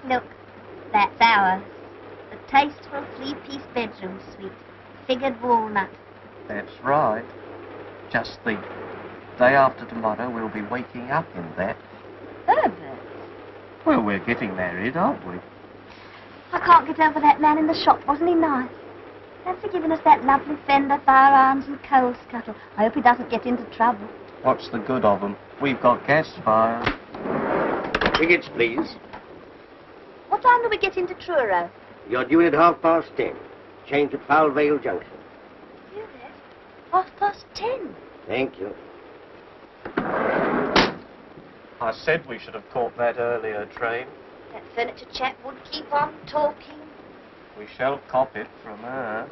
Look, that's ours. The tasteful three-piece bedroom suite. Figured walnut. That's right. Just think, day after tomorrow we'll be waking up in that. Herbert. Well, we're getting married, aren't we? I can't get over that man in the shop. Wasn't he nice? Fancy giving us that lovely Fender firearms and coal scuttle. I hope he doesn't get into trouble. What's the good of them? We've got gas fires. Tickets, please. What time do we get into Truro? You're due at 10:30. Change at Foul Vale Junction. You there? 10:30. Thank you. I said we should have caught that earlier train. That furniture chap would keep on talking. We shall cop it from her.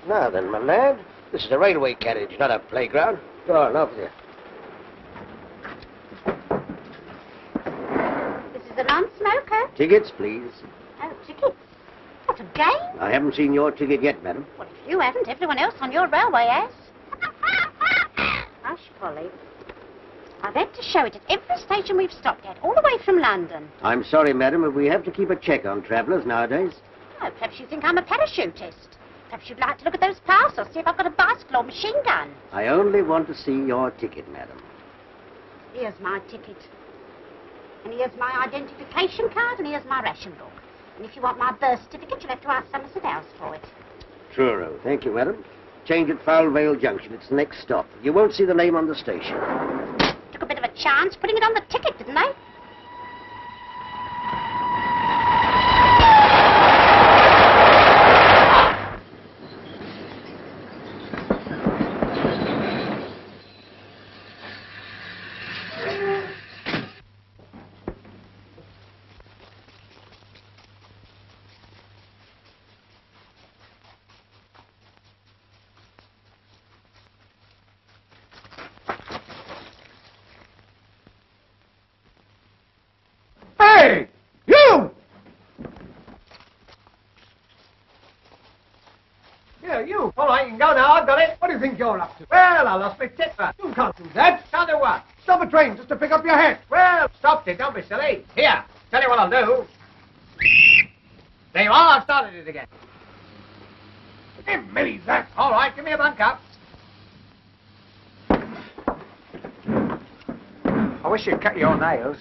Now then, my lad, this is a railway carriage, not a playground. Go on, off there. This is a non-smoker. Tickets, please. Oh, tickets. What a game. I haven't seen your ticket yet, madam. Well, if you haven't, everyone else on your railway has. Hush, Polly. I've had to show it at every station we've stopped at, all the way from London. I'm sorry, madam, but we have to keep a check on travellers nowadays. Oh, perhaps you think I'm a parachutist. Perhaps you'd like to look at those parcels, see if I've got a bicycle or machine gun. I only want to see your ticket, madam. Here's my ticket. And here's my identification card, and here's my ration book. And if you want my birth certificate, you'll have to ask Somerset House for it. Truro. Thank you, madam. Change at Foul Vale Junction. It's the next stop. You won't see the name on the station. Took a bit of a chance putting it on the ticket, didn't they? Hey! You! Yeah, you. All right, you can go now. I've got it. What do you think you're up to? Well, I lost my tipper. You can't do that. Can't do what? Stop a train just to pick up your hat. Well, stopped it. Don't be silly. Here, tell you what I'll do. There you are. I've started it again. Give me that. All right, give me a bunk up. I wish you'd cut your nails.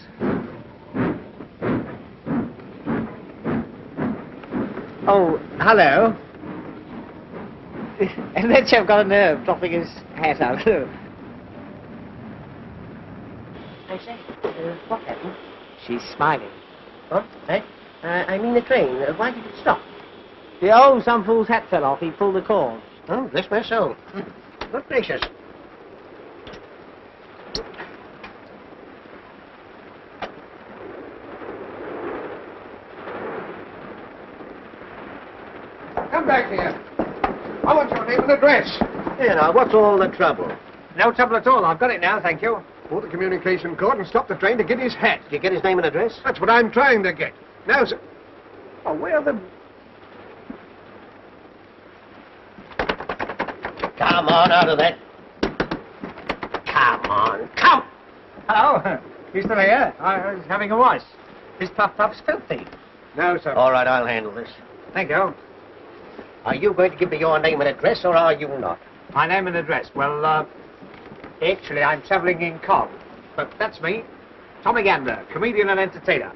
Oh, hello. And that chap got a nerve dropping his hat out. I say, what happened? She's smiling. What? Eh? I mean the train. Why did it stop? Oh, some fool's hat fell off. He pulled the cord. Oh, bless my soul. Good gracious. Come back here. I want your name and address. Here now, what's all the trouble? No trouble at all. I've got it now, thank you. Pull the communication cord and stop the train to get his hat. Did you get his name and address? That's what I'm trying to get. Now, sir. Oh, where the... Come on, out of that. Come on, come! Hello. You still here? I was having a wash. This puff-puff's filthy. No, sir. All right, I'll handle this. Thank you. Are you going to give me your name and address, or are you not? My name and address. Well, actually, I'm travelling in Cobb. But that's me. Tommy Gander, comedian and entertainer.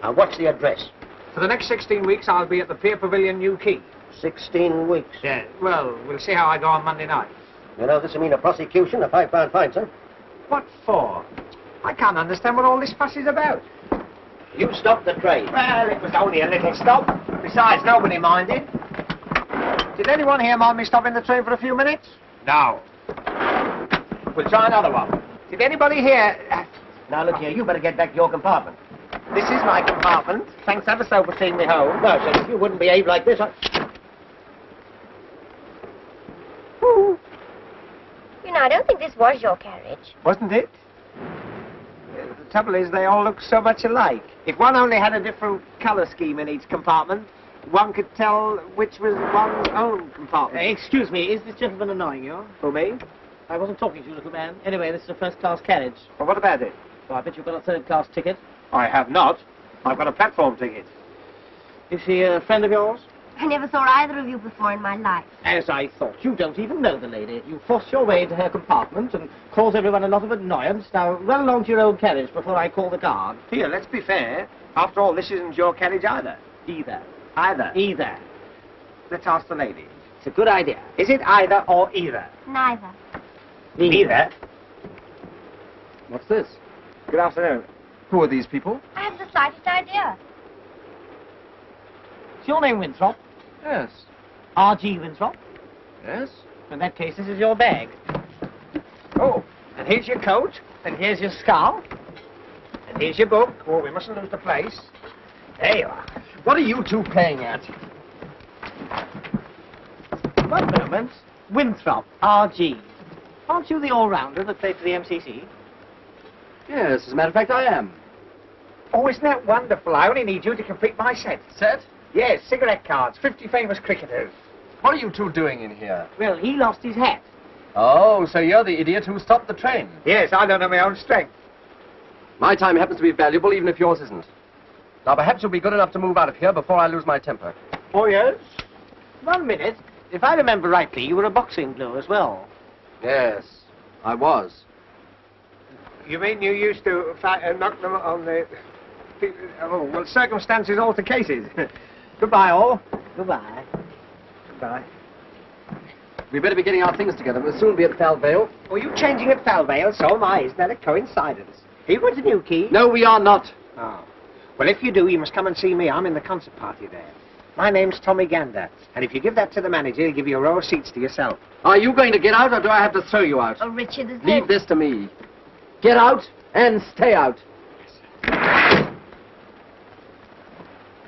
Now, what's the address? For the next 16 weeks, I'll be at the Pier Pavilion, New Quay. 16 weeks. Yeah. Well, we'll see how I go on Monday night. You know, this will mean a prosecution, a £5 fine, sir. What for? I can't understand what all this fuss is about. You stopped the train. Well, it was only a little stop. Besides, nobody minded. Did anyone here mind me stopping the train for a few minutes? No. We'll try another one. Did anybody here... Now, look here, you better get back to your compartment. This is my compartment. Thanks ever so for seeing me home. No, sir, if you wouldn't behave like this, You know, I don't think this was your carriage. Wasn't it? The trouble is, they all look so much alike. If one only had a different colour scheme in each compartment, one could tell which was one's own compartment. Excuse me, is this gentleman annoying you? For me? I wasn't talking to you, little man. Anyway, this is a first-class carriage. Well, what about it? So I bet you've got a third-class ticket. I have not. I've got a platform ticket. Is she a friend of yours? I never saw either of you before in my life. As I thought. You don't even know the lady. You force your way into her compartment and cause everyone a lot of annoyance. Now, run along to your own carriage before I call the guard. Here, let's be fair. After all, this isn't your carriage either. Either. Either. Let's ask the lady. It's a good idea. Is it either or either? Neither. Neither. What's this? Good afternoon. Who are these people? I haven't the slightest idea. Is your name Winthrop? Yes. R.G. Winthrop? Yes? In that case, this is your bag. Oh, and here's your coat. And here's your scarf. And here's your book. Oh, we mustn't lose the place. There you are. What are you two playing at? One moment. Winthrop, R.G. Aren't you the all-rounder that played for the MCC? Yes, as a matter of fact, I am. Oh, isn't that wonderful? I only need you to complete my set. Set? Yes, cigarette cards, 50 famous cricketers. What are you two doing in here? Well, he lost his hat. Oh, so you're the idiot who stopped the train. Yes, I don't know my own strength. My time happens to be valuable, even if yours isn't. Now, perhaps you'll be good enough to move out of here before I lose my temper. Oh, yes? 1 minute. If I remember rightly, you were a boxing blue as well. Yes, I was. You mean you used to knock them on the... Oh, well, circumstances alter cases. Goodbye, all. Goodbye. Goodbye. We'd better be getting our things together. We'll soon be at Falvale. Were you changing at Falvale? So am I. Isn't that a coincidence? Are you going to Newquay? No, we are not. Oh. Well, if you do, you must come and see me. I'm in the concert party there. My name's Tommy Gander. And if you give that to the manager, he'll give you a row of seats to yourself. Are you going to get out, or do I have to throw you out? Oh, Richard, there's Leave this to me. Get out and stay out.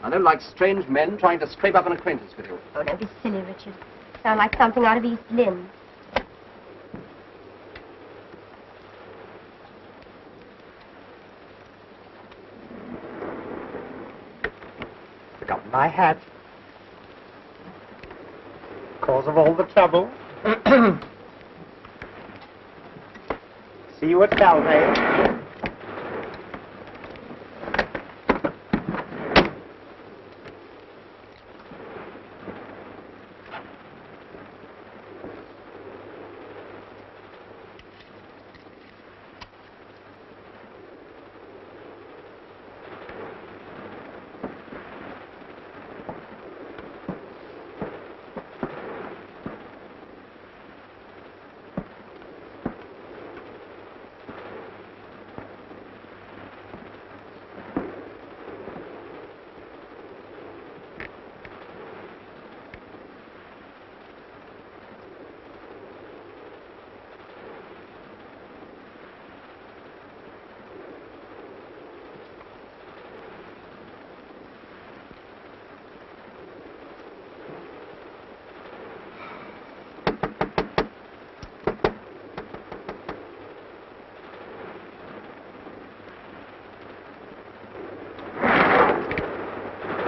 I don't like strange men trying to scrape up an acquaintance with you. Oh, don't be silly, Richard. Sound like something out of East Lynne. Forgotten my hat. Cause of all the trouble. See you at Falvale.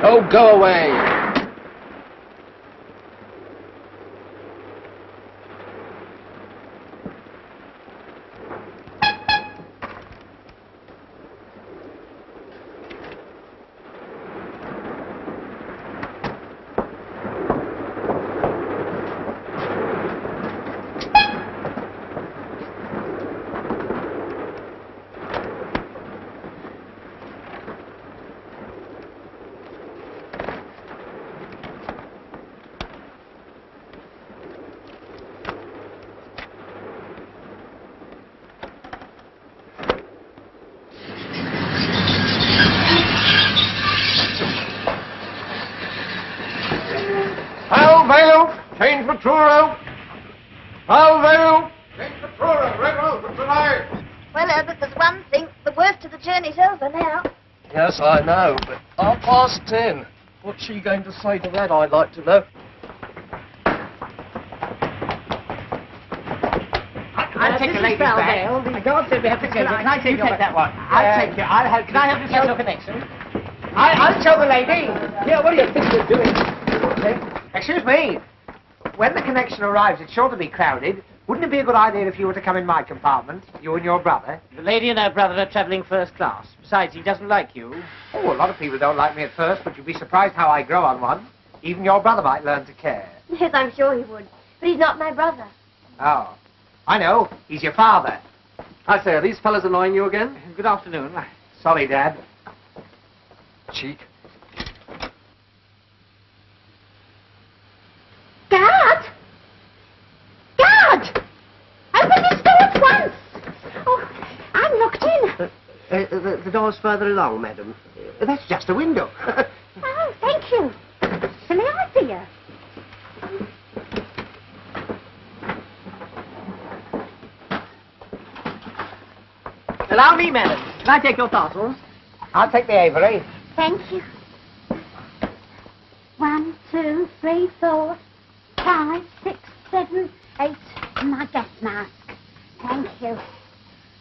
Oh, go away. Falvale, change for Truro. Falvale, change for Truro. Red Road for tonight. Well, Herbert, there's one thing. The worst of the journey's over now. Yes, I know, but 10:30. What's she going to say to that, I'd like to know? I'll take the ladies back. The guard said we have to take it. Can I take that one? I'll take it. Can I help you set your connection? I'll show the lady. Yeah, what do you think you're doing? Excuse me. When the connection arrives, it's sure to be crowded. Wouldn't it be a good idea if you were to come in my compartment, you and your brother? The lady and her brother are travelling first class. Besides, he doesn't like you. Oh, a lot of people don't like me at first, but you'd be surprised how I grow on one. Even your brother might learn to care. Yes, I'm sure he would. But he's not my brother. Oh, I know. He's your father. I say, are these fellas annoying you again? Good afternoon. Sorry, Dad. Cheek. Guard! Guard! Open this door at once! Oh, I'm locked in. The door's further along, madam. That's just a window. Oh, thank you. Silly idea. Allow me, madam. Can I take your parcels? I'll take the Avery. Thank you. 1, 2, 3, 4, 5, 6, 7, 8. And my gas mask. Thank you.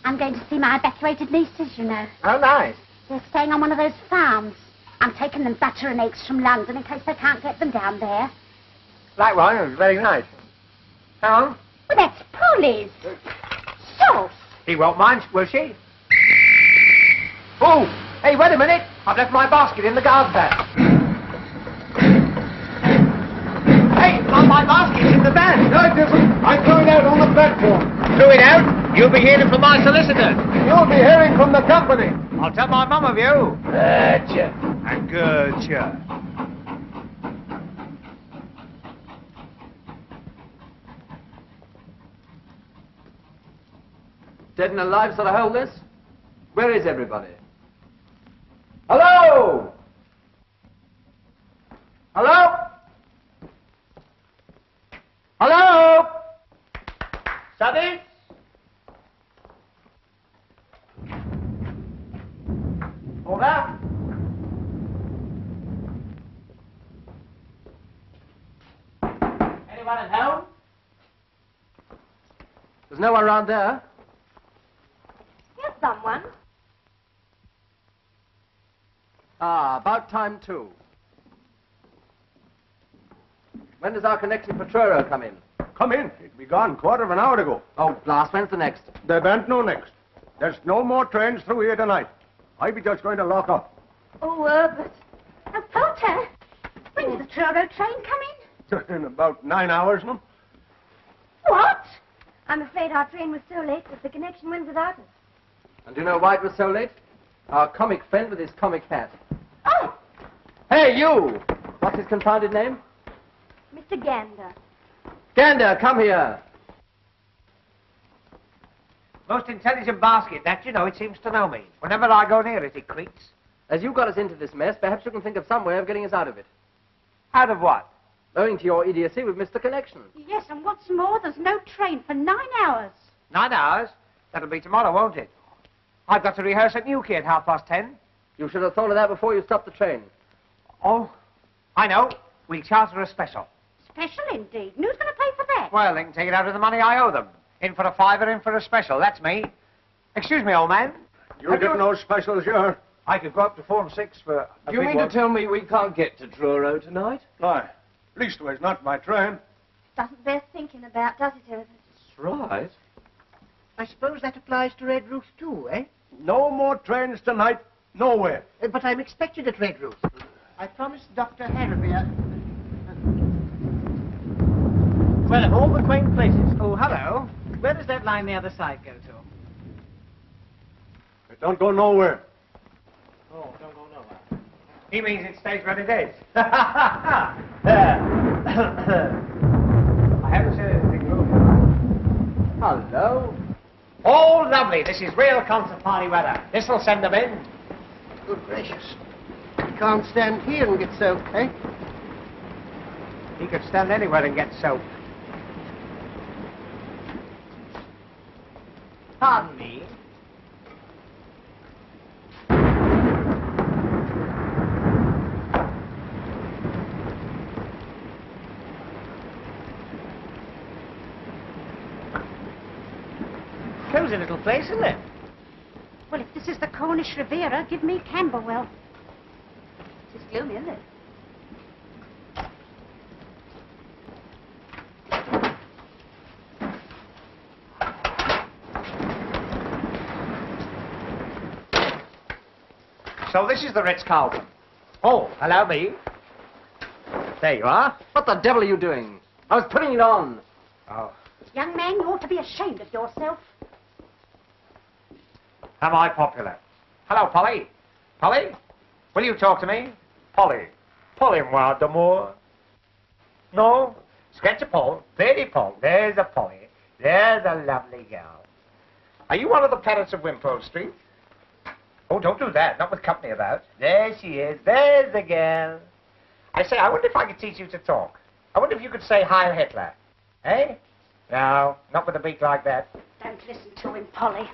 I'm going to see my evacuated nieces, you know. Oh, nice. They're staying on one of those farms. I'm taking them butter and eggs from London in case they can't get them down there. Like one, it was very nice. Hang on. Well, that's Polly's. Sauce. He won't mind, will she? Oh, hey, wait a minute. I've left my basket in the guard van. Hey, my basket's in the van. No, it isn't. I threw it out on the platform. Threw it out? You'll be hearing from my solicitor. You'll be hearing from the company. I'll tell my mum of you. Gotcha. And gotcha. Dead and alive sort of hold this? Where is everybody? Hello? Hello? Hello? Study? Hold up. Anyone at home? There's no one around there. Here's someone. Ah, about time too. When does our connection for Truro come in? Come in. It'd be gone quarter of an hour ago. Oh, blast, when's the next? There ben't no next. There's no more trains through here tonight. I be just going to lock up. Oh, Herbert. Oh, Potter. When did the Truro train come in? In about 9 hours, ma'am. What? I'm afraid our train was so late that the connection went without us. And do you know why it was so late? Our comic friend with his comic hat. Oh, Hey, you! What's his confounded name? Mr. Gander. Gander, come here. Most intelligent basket, that, you know, it seems to know me. Whenever I go near it, it creaks. As you got us into this mess, perhaps you can think of some way of getting us out of it. Out of what? Owing to your idiocy, we've missed the connection. yes, and what's more, there's no train for 9 hours. 9 hours? That'll be tomorrow, won't it? I've got to rehearse at Newquay at 10:30. You should have thought of that before you stopped the train. Oh, I know. We'll charter a special. Special indeed. And who's going to pay for that? Well, they can take it out of the money I owe them. In for a fiver, in for a special. That's me. Excuse me, old man. You're getting those specials, you're. I could go up to 4 and 6 for a Do you big mean one. to tell me we can't get to Truro tonight? Aye. Leastways, not by train. Doesn't bear thinking about, does it, Herbert? That's right. I suppose that applies to Red Roof too, eh? No more trains tonight, nowhere. But I'm expected at Red Roof. I promised Dr. Harrowby. Well, of all the quaint places, Oh, hello. where does that line the other side go to? It don't go nowhere. Oh, don't go nowhere. He means it stays where it is. I haven't said anything wrong. Hello? Oh, lovely. This is real concert party weather. This'll send them in. Good gracious. You can't stand here and get soaked, eh? He could stand anywhere and get soaked. Pardon me. Cozy little place, isn't it? Well, if this is the Cornish Riviera, give me Camberwell. It's gloomy, isn't it? So this is the Ritz-Carlton. Oh, allow me. There you are. What the devil are you doing? I was putting it on. Oh. Young man, you ought to be ashamed of yourself. Am I popular? Hello, Polly. Polly? Will you talk to me? Polly. Polly-moi d'amour. No? Sketch a Paul. Very Paul. There's a Polly. There's a lovely girl. Are you one of the parents of Wimpole Street? Oh, don't do that. Not with company about. There she is. There's the girl. I say, I wonder if I could teach you to talk. I wonder if you could say Heil Hitler. Eh? No, not with a beak like that. Don't listen to him, Polly.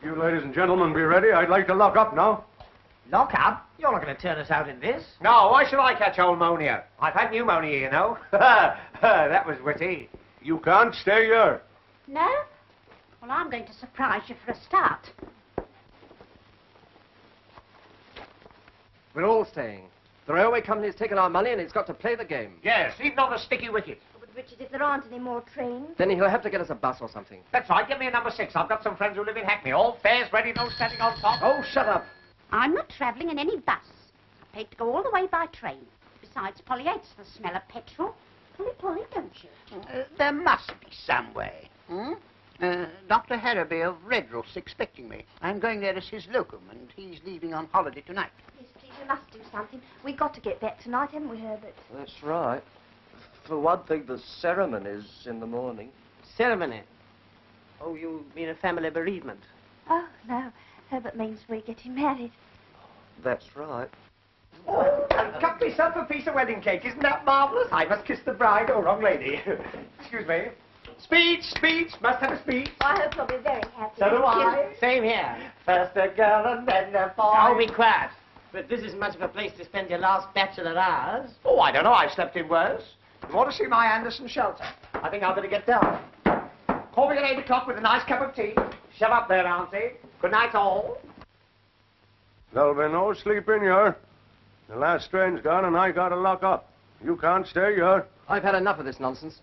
You ladies and gentlemen be ready. I'd like to lock up now. Lock up? You're not going to turn us out in this. No, why should I catch pneumonia? I've had pneumonia, you know. That was witty. You can't stay here. No? Well, I'm going to surprise you for a start. We're all staying. The railway company's taken our money and it's got to play the game. Yes, even on the sticky wicket. But, Richard, if there aren't any more trains... Then he'll have to get us a bus or something. That's right, get me a number 6. I've got some friends who live in Hackney. All fares ready, no standing on top. Oh, shut up. I'm not travelling in any bus. I paid to go all the way by train. Besides, Polly hates the smell of petrol. Polly, don't you? There must be some way. Dr. Harrowby of Redruth's expecting me. I'm going there as his locum, and he's leaving on holiday tonight. Yes, please, we must do something. We've got to get back tonight, haven't we, Herbert? That's right. For one thing, the ceremony's in the morning. Ceremony? Oh, you mean a family bereavement? Oh, no. Herbert means we're getting married. That's right. Oh, I've cut myself a piece of wedding cake. Isn't that marvellous? I must kiss the bride. Oh, wrong lady. Excuse me. Speech, speech. Must have a speech. I hope you'll be very happy. So do I. Same here. First a girl and then a boy. Oh, be quiet. But this isn't much of a place to spend your last bachelor hours. Oh, I don't know. I've slept in worse. You want to see my Anderson shelter? I think I'll better get down. Call me at 8 o'clock with a nice cup of tea. Shut up there, Auntie. Good night, all. There'll be no sleep in here. The last train's gone and I gotta lock up. You can't stay here. I've had enough of this nonsense.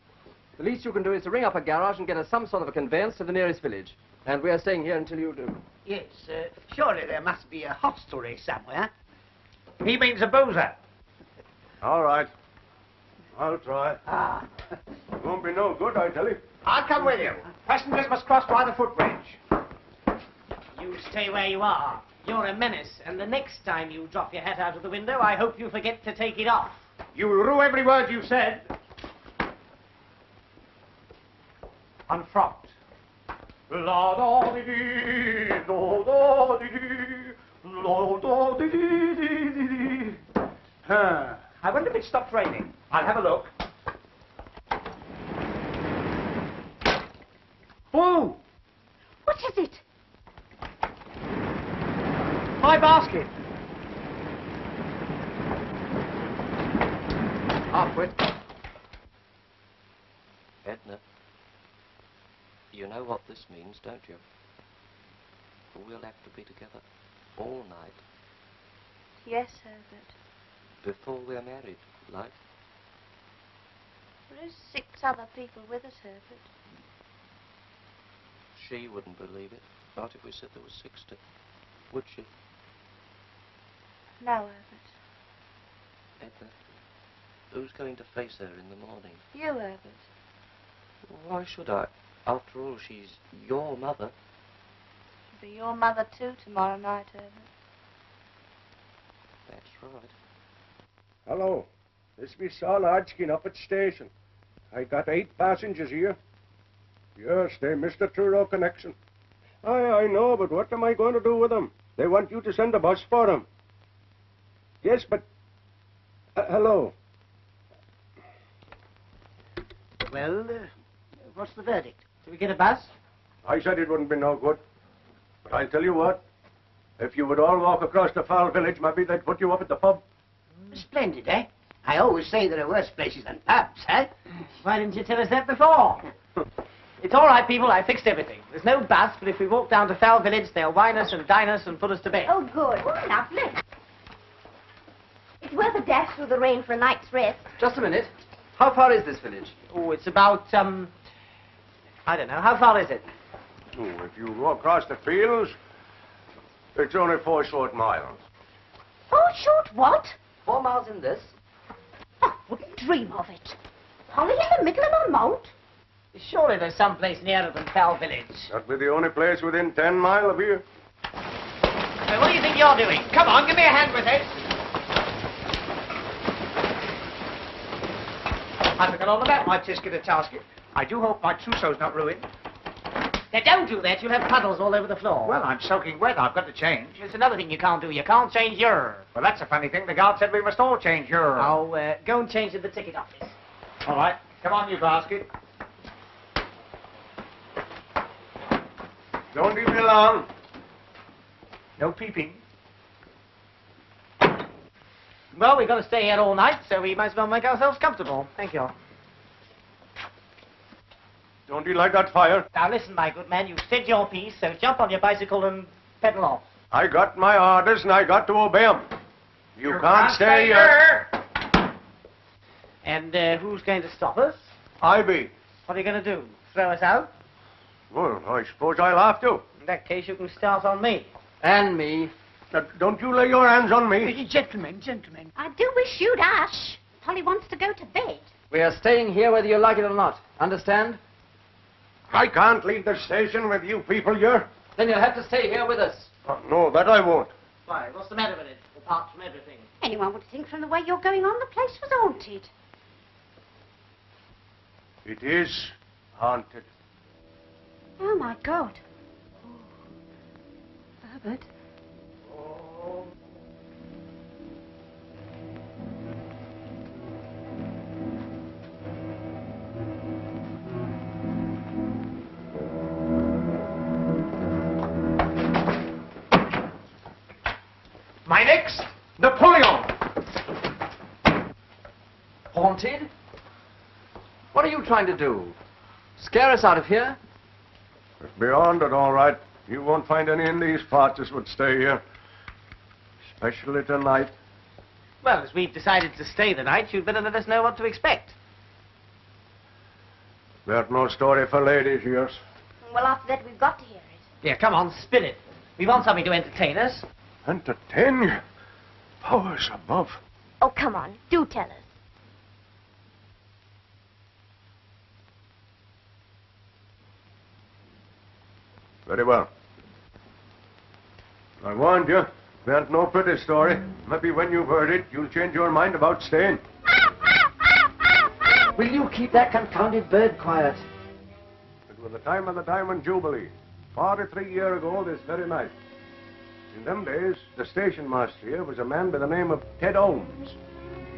The least you can do is to ring up a garage and get us some sort of a conveyance to the nearest village. And we're staying here until you do. Yes, surely there must be a hostelry somewhere. He means a boozer. All right. I'll try. It won't be no good, I tell you. I'll come with you. Passengers must cross by the footbridge. You stay where you are. You're a menace, and the next time you drop your hat out of the window, I hope you forget to take it off. You will rue every word you've said. Unfrocked. La-da-dee-dee, la-da-dee-dee, la-da-dee-dee-dee-dee. I wonder if it stopped raining. I'll have a look. Oh! What is it? My basket. Halfwit. Edna, you know what this means, don't you? We'll have to be together all night Yes, Herbert. before we're married, like. There is 6 other people with us, Herbert. She wouldn't believe it. Not if we said there was 60. Would she? No, Herbert. Edna, who's going to face her in the morning? You, Herbert. Why should I? After all, she's your mother. She'll be your mother, too, tomorrow night, Herbert. That's right. Hello. This is Saul Hodgkin up at station. I got 8 passengers here. Yes, they missed the Truro connection. I know, but what am I going to do with them? They want you to send a bus for them. Yes, but... hello. Well, what's the verdict? Do we get a bus? I said it wouldn't be no good. But I'll tell you what. If you would all walk across the foul village, maybe they'd put you up at the pub. Splendid, eh? I always say there are worse places than pubs, eh? Why didn't you tell us that before? It's all right, people. I fixed everything. There's no bus, but if we walk down to Foul Village, they'll wine us and dine us and put us to bed. Oh, good. Oh, lovely. It's worth a dash through the rain for a night's rest. Just a minute. How far is this village? Oh, it's about, I don't know. How far is it? Oh, if you go across the fields, It's only 4 short miles. 4 short what? 4 miles in this. I wouldn't dream of it. Polly in the middle of a moat? Surely there's some place nearer than Fell Village. That'd be the only place within 10 miles of here. Hey, what do you think you're doing? Come on, give me a hand with it. I forgot all about my tisket and tasket. I do hope my trousseau's not ruined. Now, don't do that. You'll have puddles all over the floor. Well, I'm soaking wet. I've got to change. There's another thing you can't do. You can't change your... Well, that's a funny thing. The guard said we must all change your... Oh, go and change in the ticket office. All right. Come on, you basket. Don't leave me alone. No peeping. Well, we've got to stay here all night, so we might as well make ourselves comfortable. Thank you. Don't you like that fire? Now, listen, my good man. You've said your piece, so jump on your bicycle and pedal off. I got my orders and I got to obey 'em. You can't stay here. And who's going to stop us? I be. What are you going to do? Throw us out? Well, I suppose I'll have to. In that case, you can start on me. And me. Don't you lay your hands on me. Gentlemen. I do wish you'd hush. Polly wants to go to bed. We are staying here whether you like it or not. Understand? I can't leave the station with you people here. Then you'll have to stay here with us. No, that I won't. Why, what's the matter with it? Apart from everything. Anyone would think from the way you're going on, the place was haunted. It is haunted. Oh, my God. Herbert. My next, Napoleon. Haunted? What are you trying to do? Scare us out of here? It's beyond it, all right. You won't find any in these parts that would stay here. Especially tonight. Well, as we've decided to stay the night, you'd better let us know what to expect. There's no story for ladies, yours. Well, after that, we've got to hear it. Yeah, come on, spill it. We want something to entertain us. Entertain you? Powers above. Oh, come on. Do tell us. Very well. I warned you. It ain't no pretty story. Maybe when you've heard it, you'll change your mind about staying. Will you keep that confounded bird quiet? It was the time of the Diamond Jubilee. 43 years ago this very night. In them days, the station master here was a man by the name of Ted Holmes.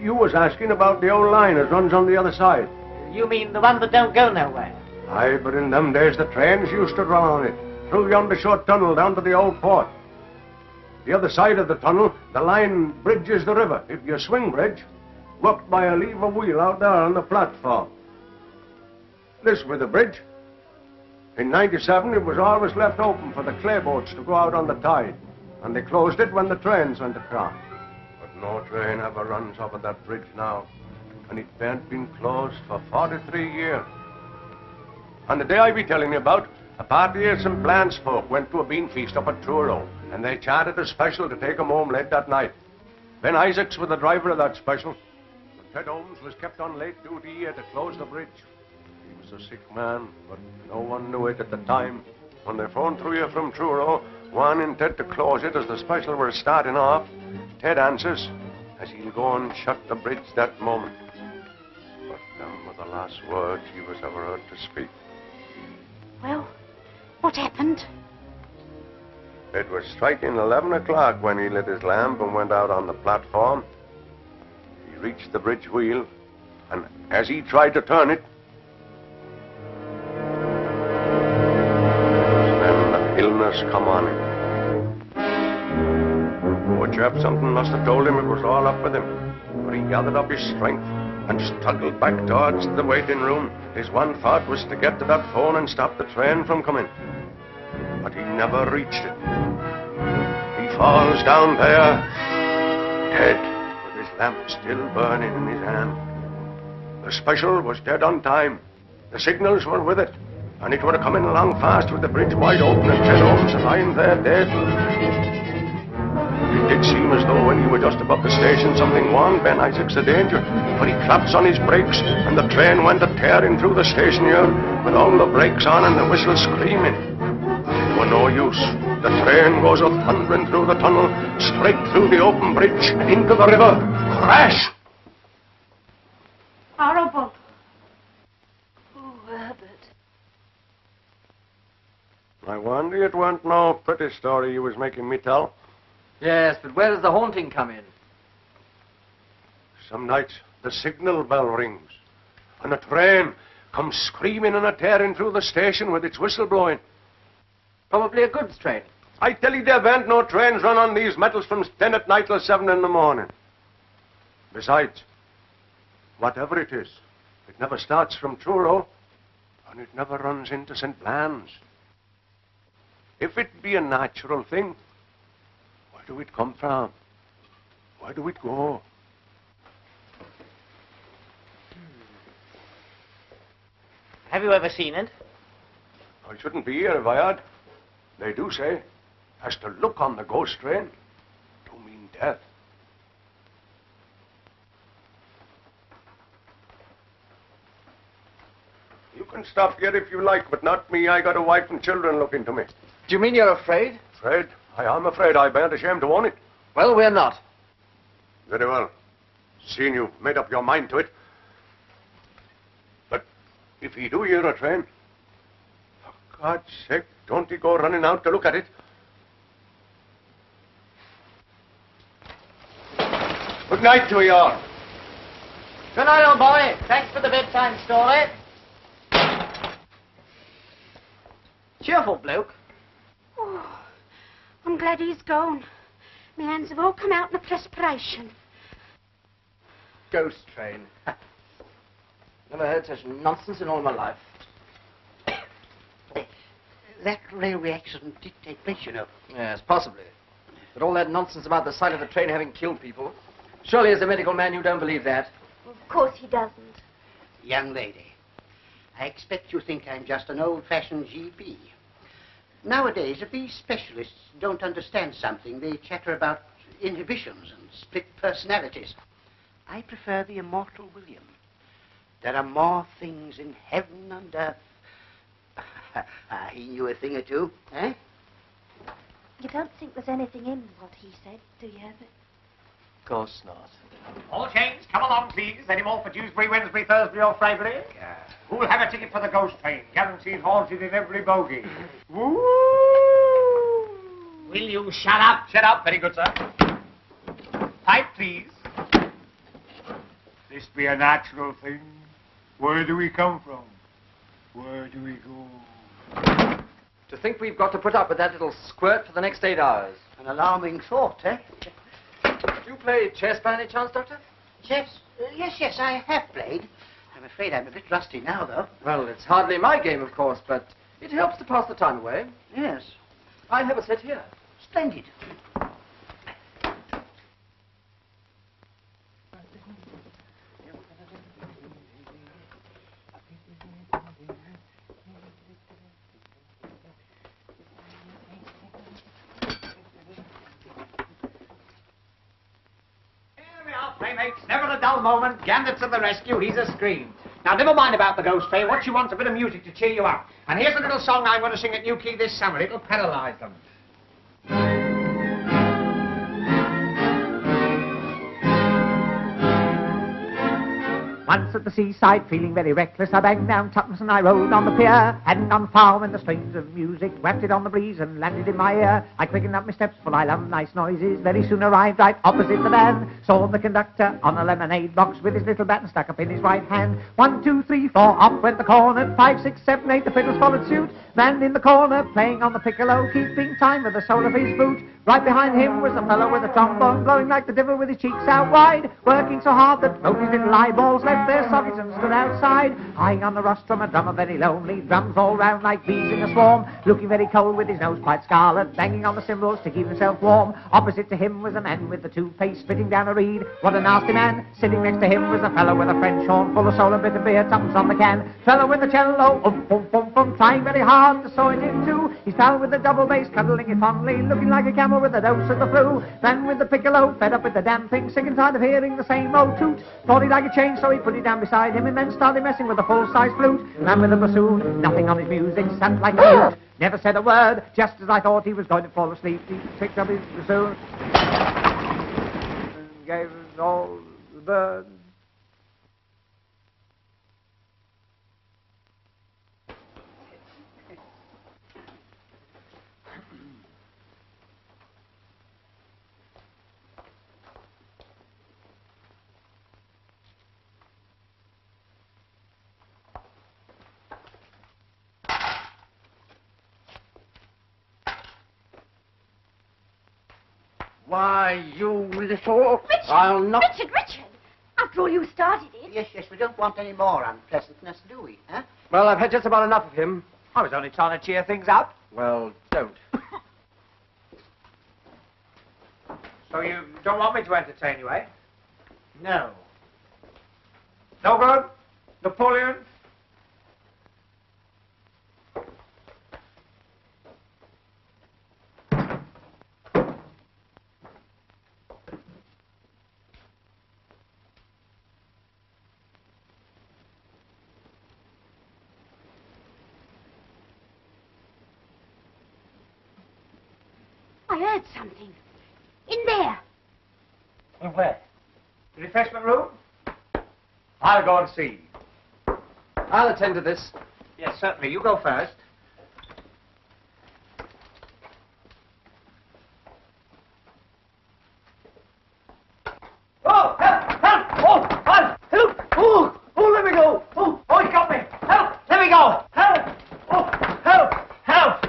You was asking about the old line that runs on the other side. You mean the one that don't go nowhere? Aye, but in them days the trains used to run on it, through yonder short tunnel down to the old port. The other side of the tunnel, the line bridges the river. It'd be a swing bridge, worked by a lever wheel out there on the platform. This was the bridge. In '97, it was always left open for the clay boats to go out on the tide, and they closed it when the trains went across. But no train ever runs over that bridge now, and it ain't been closed for 43 years. On the day I be telling you about, a party of St. Blanche folk went to a bean feast up at Truro, and they chartered a special to take 'em home late that night. Ben Isaacs was the driver of that special. But Ted Holmes was kept on late duty here to close the bridge. He was a sick man, but no one knew it at the time. When they phoned through here from Truro, wanting Ted to close it as the special were starting off, Ted answers as he'll go and shut the bridge that moment. But them were the last words he was ever heard to speak. Well, what happened? It was striking 11 o'clock when he lit his lamp and went out on the platform. He reached the bridge wheel, and as he tried to turn it, then the illness come on him. Poor chap, something must have told him it was all up with him. But he gathered up his strength and struggled back towards the waiting room. His one thought was to get to that phone and stop the train from coming. But he never reached it. He falls down there, dead, with his lamp still burning in his hand. The special was dead on time. The signals were with it, and it would have come in along fast with the bridge wide open and Ted Holmes lying there dead. It did seem as though when you were just above the station, something warned Ben Isaacs of danger. But he claps on his brakes, and the train went a-tearing through the station yard, with all the brakes on and the whistle screaming. It were no use. The train goes a-thundering through the tunnel, straight through the open bridge, and into the river. Crash! Horrible. Oh, Herbert. I wonder it weren't no pretty story you was making me tell. Yes, but where does the haunting come in? Some nights the signal bell rings, and a train comes screaming and a-tearing through the station with its whistle blowing. Probably a goods train. I tell you, there weren't no trains run on these metals from 10 at night till 7 in the morning. Besides, whatever it is, it never starts from Truro, and it never runs into St. Blan's. If it be a natural thing, where do it come from? Where do it go? Have you ever seen it? I shouldn't be here if I had. They do say, as to look on the ghost train, do mean death. You can stop here if you like, but not me. I got a wife and children looking to me. Do you mean you're afraid? Afraid? I am afraid. I bear ashamed to own it. Well, we're not. Very well. Seeing you've made up your mind to it. But if he do hear a train, for God's sake, don't he go running out to look at it. Good night to you all. Good night, old boy. Thanks for the bedtime story. Cheerful bloke. Oh, I'm glad he's gone. My hands have all come out in a perspiration. Ghost train. Never heard such nonsense in all my life. That railway accident did take place, you know. Yes, possibly. But all that nonsense about the sight of the train having killed people. Surely as a medical man you don't believe that. Of course he doesn't. Young lady, I expect you think I'm just an old-fashioned GP. Nowadays, if these specialists don't understand something, they chatter about inhibitions and split personalities. I prefer the immortal William. There are more things in heaven and earth. He knew a thing or two, eh? You don't think there's anything in what he said, do you, Herbert? Of course not. All chains, come along, please. Any more for Dewsbury, Wednesbury, Thursbury, or Freybury? Who'll have a ticket for the ghost train? Guaranteed haunted in every bogie. Woo! Will you shut up? Shut up. Very good, sir. Pipe, please. This be a natural thing. Where do we come from? Where do we go? To think we've got to put up with that little squirt for the next 8 hours. An alarming thought, eh? Do you play chess by any chance, Doctor? Chess? Yes, I have played. I'm afraid I'm a bit rusty now, though. Well, it's hardly my game, of course, but it helps to pass the time away. Yes. I have a set here. Splendid. Playmates, never a dull moment. Gambit to the rescue, he's a scream. Now, never mind about the ghost train. What you want's a bit of music to cheer you up. And here's a little song I'm going to sing at New Key this summer. It'll paralyze them. Once at the seaside, feeling very reckless, I banged down tuppence and I rode on the pier. Hadn't gone far when the strains of music wafted on the breeze and landed in my ear. I quickened up my steps, for I love nice noises. Very soon arrived right opposite the van. Saw the conductor on a lemonade box with his little baton stuck up in his right hand. 1, 2, 3, 4, off went the cornet. 5, 6, 7, 8, the fiddles followed suit. Man in the corner, playing on the piccolo, keeping time with the sole of his boot. Right behind him was a fellow with a trombone, blowing like the devil with his cheeks out wide, working so hard that both his little eyeballs left left their sockets and stood outside, eyeing on the rostrum a drummer very lonely, drums all round like bees in a swarm, looking very cold with his nose quite scarlet, banging on the cymbals to keep himself warm. Opposite to him was a man with the toothpaste spitting down a reed. What a nasty man! Sitting next to him was a fellow with a French horn full of soul and bit of beer, tuppence on the can. Fellow with the cello, trying very hard to saw it in two. He's pal with the double bass, cuddling it fondly, looking like a camel with a dose of the flu. Man with the piccolo, fed up with the damn thing, sick and tired of hearing the same old toot. Thought he'd like a change, so he put it down beside him and then started messing with a full-size flute. Man with the bassoon, nothing on his music, sat like a mute. Never said a word, just as I thought he was going to fall asleep. He picked up his bassoon and gave us all the birds. Why, you little... Richard! I'll not... Richard! After all, you started it. Yes, we don't want any more unpleasantness, do we, huh? Well, I've had just about enough of him. I was only trying to cheer things up. Well, don't. So you don't want me to entertain you, eh? No. No good? Napoleon? I heard something. In there. In where? The refreshment room? I'll go and see. I'll attend to this. Yes, certainly. You go first. Oh, help! Help! Oh, help! Help! Oh, let me go! Oh, he got me! Help! Let me go! Help! Oh, help! Help!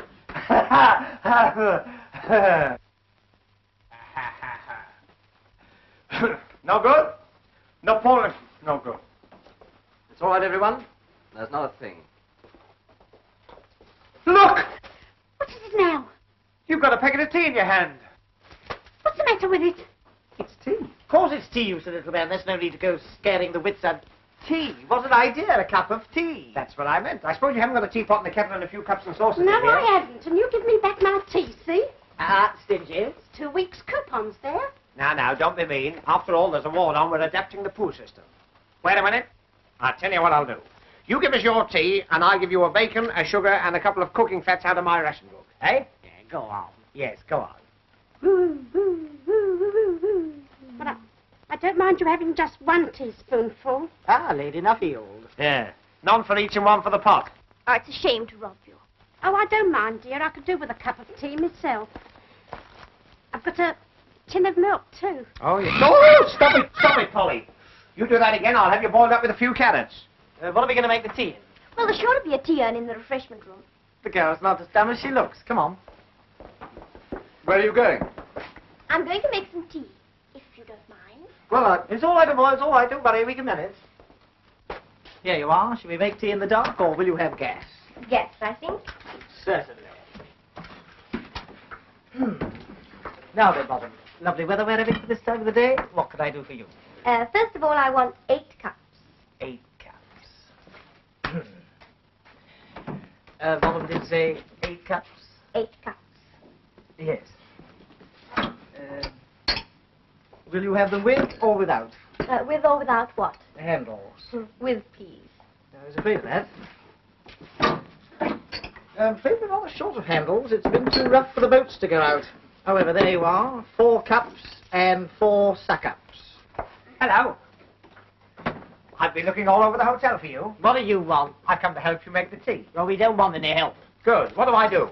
No good? Napoleon, no good. It's all right, everyone. There's not a thing. Look! What is it now? You've got a packet of tea in your hand. What's the matter with it? It's tea. Of course it's tea, you silly little man. There's no need to go scaring the wits out. Tea. What an idea, a cup of tea. That's what I meant. I suppose you haven't got a teapot and a kettle and a few cups and saucers No, in here. I haven't. And you give me back my tea, see? Stingy. It's 2 weeks' coupons there. Now, don't be mean. After all, there's a war on. We're adapting the poo system. Wait a minute. I'll tell you what I'll do. You give us your tea, and I'll give you a bacon, a sugar, and a couple of cooking fats out of my ration book. Eh? Yeah, go on. Yes, go on. But I don't mind you having just 1 teaspoonful. Lady Nuffield. Yeah. None for each and one for the pot. Oh, it's a shame to rob you. Oh, I don't mind, dear. I could do with a cup of tea myself. I've got a tin of milk, too. Oh, yes. Oh, stop it, Polly. You do that again, I'll have you boiled up with a few carrots. What are we going to make the tea in? Well, there's sure to be a tea urn in the refreshment room. The girl's not as dumb as she looks. Come on. Where are you going? I'm going to make some tea, if you don't mind. Well, It's all right, boy. It's all right. Don't worry. We can manage. Here you are. Shall we make tea in the dark, or will you have gas? Yes, I think. Certainly. Now then, Bottom. Lovely weather we're having for this time of the day. What can I do for you? First of all, I want 8 cups. 8 cups. Bottom did say 8 cups? 8 cups. Yes. Will you have them with or without? With or without what? Handles. With, please. I was afraid of that. I'm afraid we're rather short of handles. It's been too rough for the boats to go out. However, there you are. 4 cups and 4 suck-ups. Hello. I've been looking all over the hotel for you. What do you want? I've come to help you make the tea. Well, we don't want any help. Good. What do I do?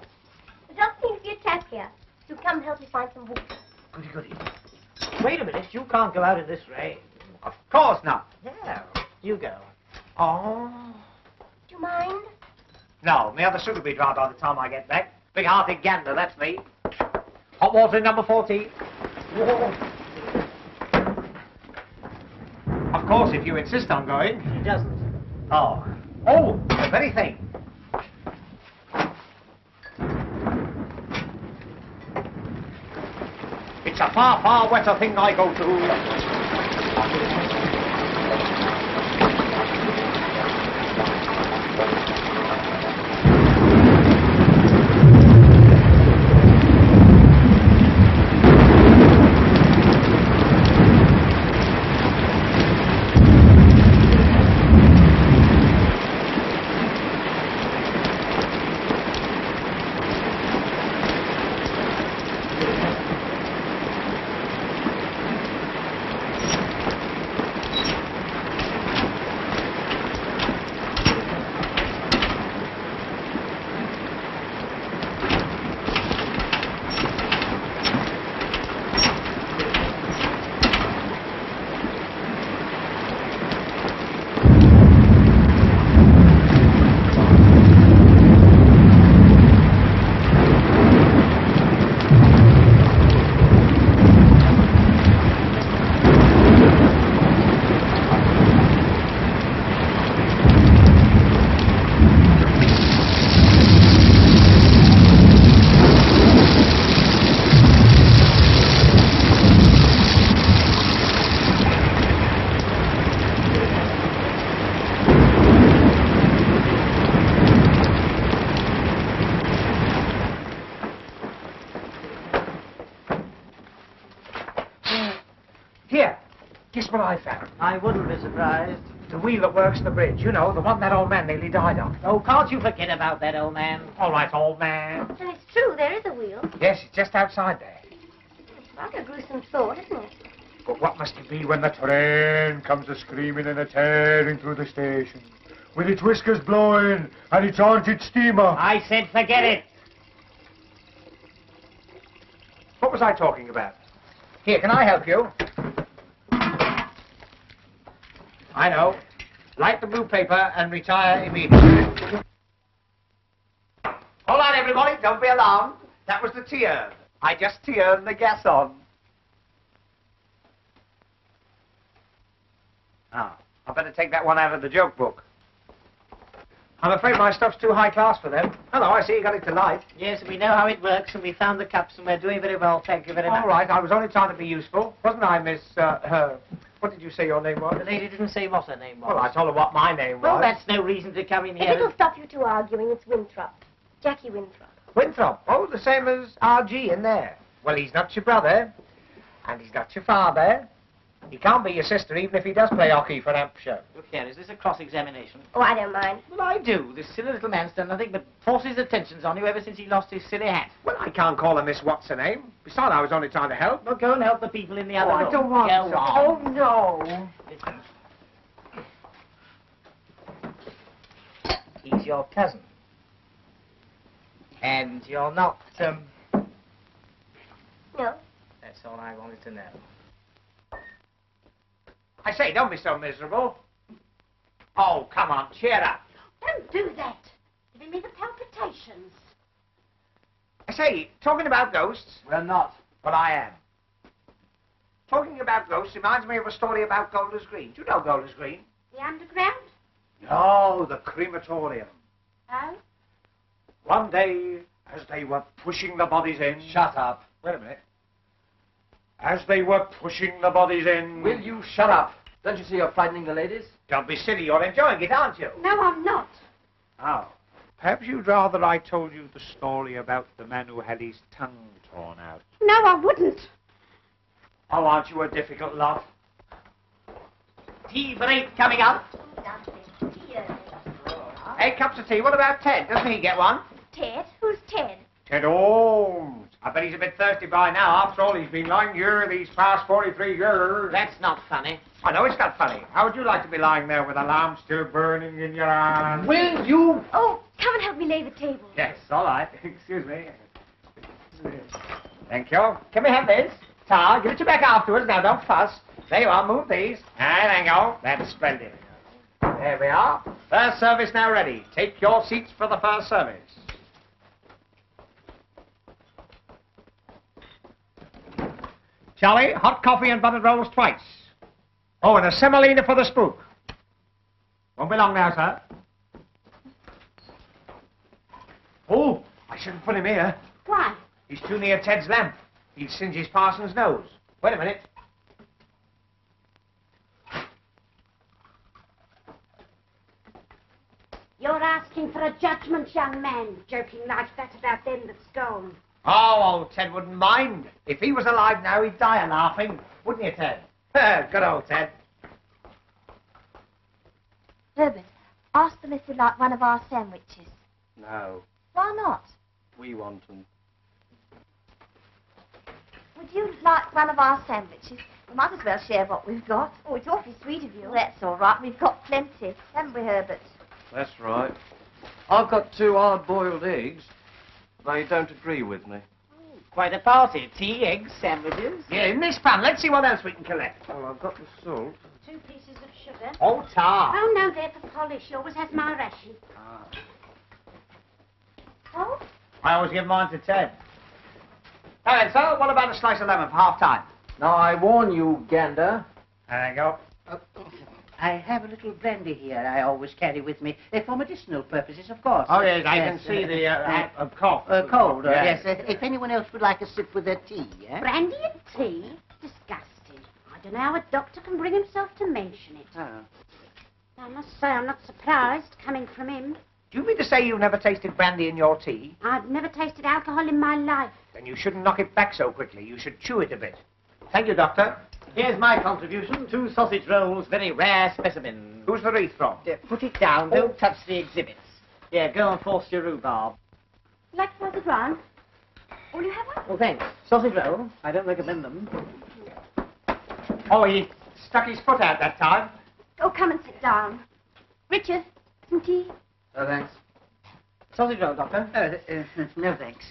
There's nothing to be a tap here. So come and help me find some water. Goody. Wait a minute. You can't go out in this rain. Of course not. No. You go. Oh. Do you mind? No, my other suit will be dry by the time I get back. Big-hearted gander, that's me. Hot water in number 14. Of course, if you insist on going. He doesn't. Oh. Oh, the very thing. It's a far, far wetter thing I go to. Here, guess what I found? I wouldn't be surprised. The wheel that works the bridge. You know, the one that old man nearly died on. Oh, can't you forget about that, old man? All right, old man. And it's true, there is a wheel. Yes, it's just outside there. It's rather a gruesome thought, isn't it? But what must it be when the train comes a-screaming and a-tearing through the station, with its whiskers blowing and its haunted steamer? I said forget it. What was I talking about? Here, can I help you? I know. Light the blue paper and retire immediately. Hold on, everybody. Don't be alarmed. That was the tear. I just turned the gas on. Ah, I better take that one out of the joke book. I'm afraid my stuff's too high class for them. Hello, I see you got it to light. Yes, we know how it works, and we found the cups, and we're doing very well, thank you very much. All right, I was only trying to be useful. Wasn't I, Miss, what did you say your name was? The lady didn't say what her name was. Well, I told her what my name was. Well, that's no reason to come in If here. it'll stop you two arguing, it's Winthrop. Jackie Winthrop. Winthrop. Oh, the same as R.G. in there. Well, he's not your brother, and he's not your father. He can't be your sister, even if he does play hockey for Hampshire. Look here, is this a cross-examination? Oh, I don't mind. Well, I do. This silly little man's done nothing but force his attentions on you ever since he lost his silly hat. Well, I can't call her Miss What's-her-name. Besides, I was only trying to help. Well, go and help the people in the other room. I don't want Go to. on. Oh, no. Listen. He's your cousin. And you're not, No. That's all I wanted to know. I say, don't be so miserable. Oh, come on, cheer up. Don't do that. Giving me the palpitations. I say, talking about ghosts... We're not. Well, I am. Talking about ghosts reminds me of a story about Golders Green. Do you know Golders Green? The underground? No, the crematorium. Oh? One day, as they were pushing the bodies in... Shut up. Wait a minute. As they were pushing the bodies in... Will you shut up? Don't you see you're frightening the ladies? Don't be silly, you're enjoying it, aren't you? No, I'm not. Oh. Perhaps you'd rather I told you the story about the man who had his tongue torn out. No, I wouldn't. Oh, aren't you a difficult lot? Tea break coming up. 8 cups of tea. What about Ted? Doesn't he get one? Ted? Who's Ted? Ted Holmes. I bet he's a bit thirsty by now. After all, he's been lying here these past 43 years. That's not funny. I know it's not funny. How would you like to be lying there with a lamp still burning in your hand? Will you? Oh, come and help me lay the table. Yes, all right. Excuse me. Thank you. Can we have this? Tar, give it to back afterwards. Now, don't fuss. There you are. Move these. There you go. That's splendid. There we are. First service now ready. Take your seats for the first service. Charlie, hot coffee and buttered rolls twice. Oh, and a semolina for the spook. Won't be long now, sir. Oh, I shouldn't put him here. Why? He's too near Ted's lamp. He'd singe his parson's nose. Wait a minute. You're asking for a judgment, young man, joking like that about them that's gone. Oh, old Ted wouldn't mind. If he was alive now, he'd die a laughing. Wouldn't you, Ted? Good old Ted. Herbert, ask them if they'd like one of our sandwiches. No, Why not? we want them. Would you like one of our sandwiches? We might as well share what we've got. Oh, it's awfully sweet of you. That's all right. We've got plenty. Haven't we, Herbert? That's right. I've got 2 hard-boiled eggs. They don't agree with me. Quite a party. Tea, eggs, sandwiches. Yeah, in this pan. Let's see what else we can collect. Well, I've got the salt. 2 pieces of sugar. Oh, tar. Oh, no, they're for polish. She always has my ration. Oh? I always give mine to Ted. All right, so what about a slice of lemon for half-time? Now, I warn you, Gander. There you go. I have a little brandy here I always carry with me, for medicinal purposes, of course. Oh, yes, I can see the cough. Cold, Yes. yes. If anyone else would like a sip with their tea, eh? Brandy and tea? Disgusting. I don't know how a doctor can bring himself to mention it. Oh. I must say I'm not surprised, coming from him. Do you mean to say you've never tasted brandy in your tea? I've never tasted alcohol in my life. Then you shouldn't knock it back so quickly. You should chew it a bit. Thank you, Doctor. Here's my contribution. 2 sausage rolls, very rare specimen. Who's the wreath from? Put it down. Don't touch the exhibits. Yeah, go and force your rhubarb. Like sausage roll? Will you have one? Oh, thanks. Sausage roll. I don't recommend them. Oh, he stuck his foot out that time. Oh, come and sit down. Richard, some tea? Oh, thanks. Sausage roll, Doctor. No, thanks.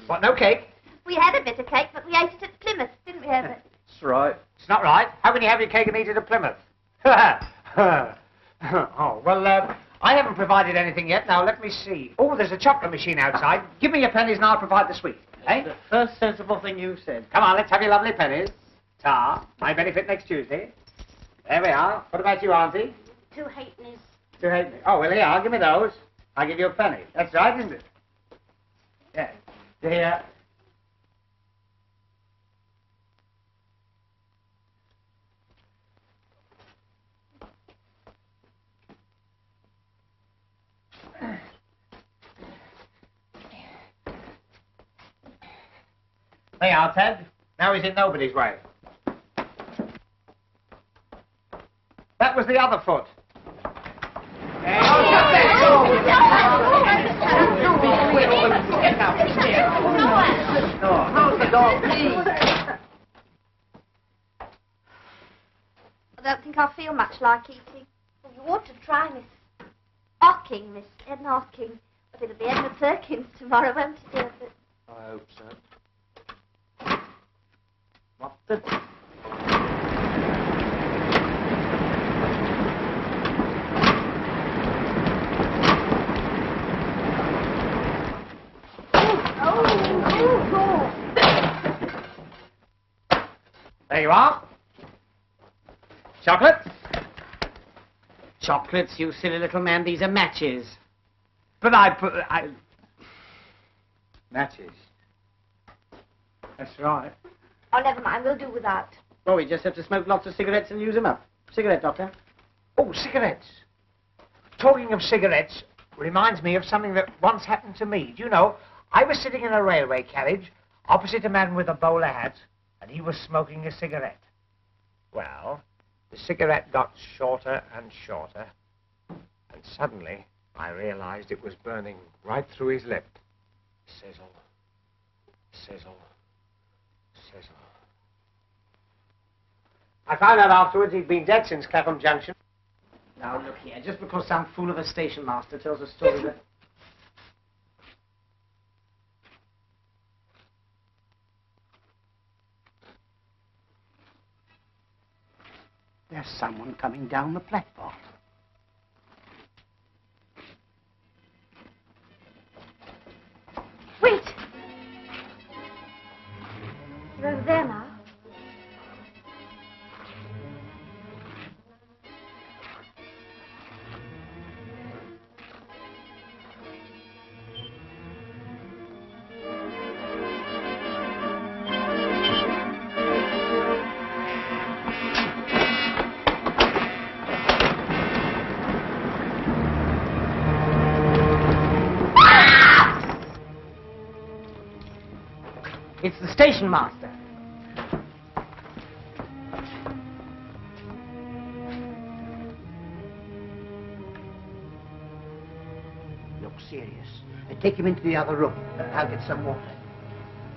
What, no cake? We had a bit of cake, but we ate it at Plymouth, didn't we, Herbert? That's right. It's not right. How can you have your cake and eat it at Plymouth? Oh, well, I haven't provided anything yet. Now, let me see. Oh, there's a chocolate machine outside. Give me your pennies and I'll provide the sweet. Eh? The first sensible thing you said. Come on, let's have your lovely pennies. Ta. My benefit next Tuesday. There we are. What about you, Auntie? 2 halfpennies. 2 halfpennies. Oh, well, here, give me those. I'll give you a penny. That's right, isn't it? Yeah. Here. There you are, Ted. Now he's in nobody's way. That was the other foot. How's the dog, please? I don't think I'll feel much like eating. Well, you ought to try Miss Hawking, Miss Edna Hawking. But it'll be Edna Perkins tomorrow, won't it, Herbert? I hope so. What the... There you are. Chocolate? Chocolates, you silly little man. These are matches. But matches. That's right. Oh, never mind. We'll do without. Well, we just have to smoke lots of cigarettes and use them up. Cigarette, Doctor. Oh, cigarettes. Talking of cigarettes reminds me of something that once happened to me. Do you know, I was sitting in a railway carriage opposite a man with a bowler hat, and he was smoking a cigarette. Well, the cigarette got shorter and shorter, and suddenly I realized it was burning right through his lip. Sizzle, sizzle, sizzle. I found out afterwards he'd been dead since Clapham Junction. Now, look here. Just because some fool of a station master tells a story that... There's someone coming down the platform. Wait! You're over there now. station master. Look serious. Take him into the other room. I'll get some water.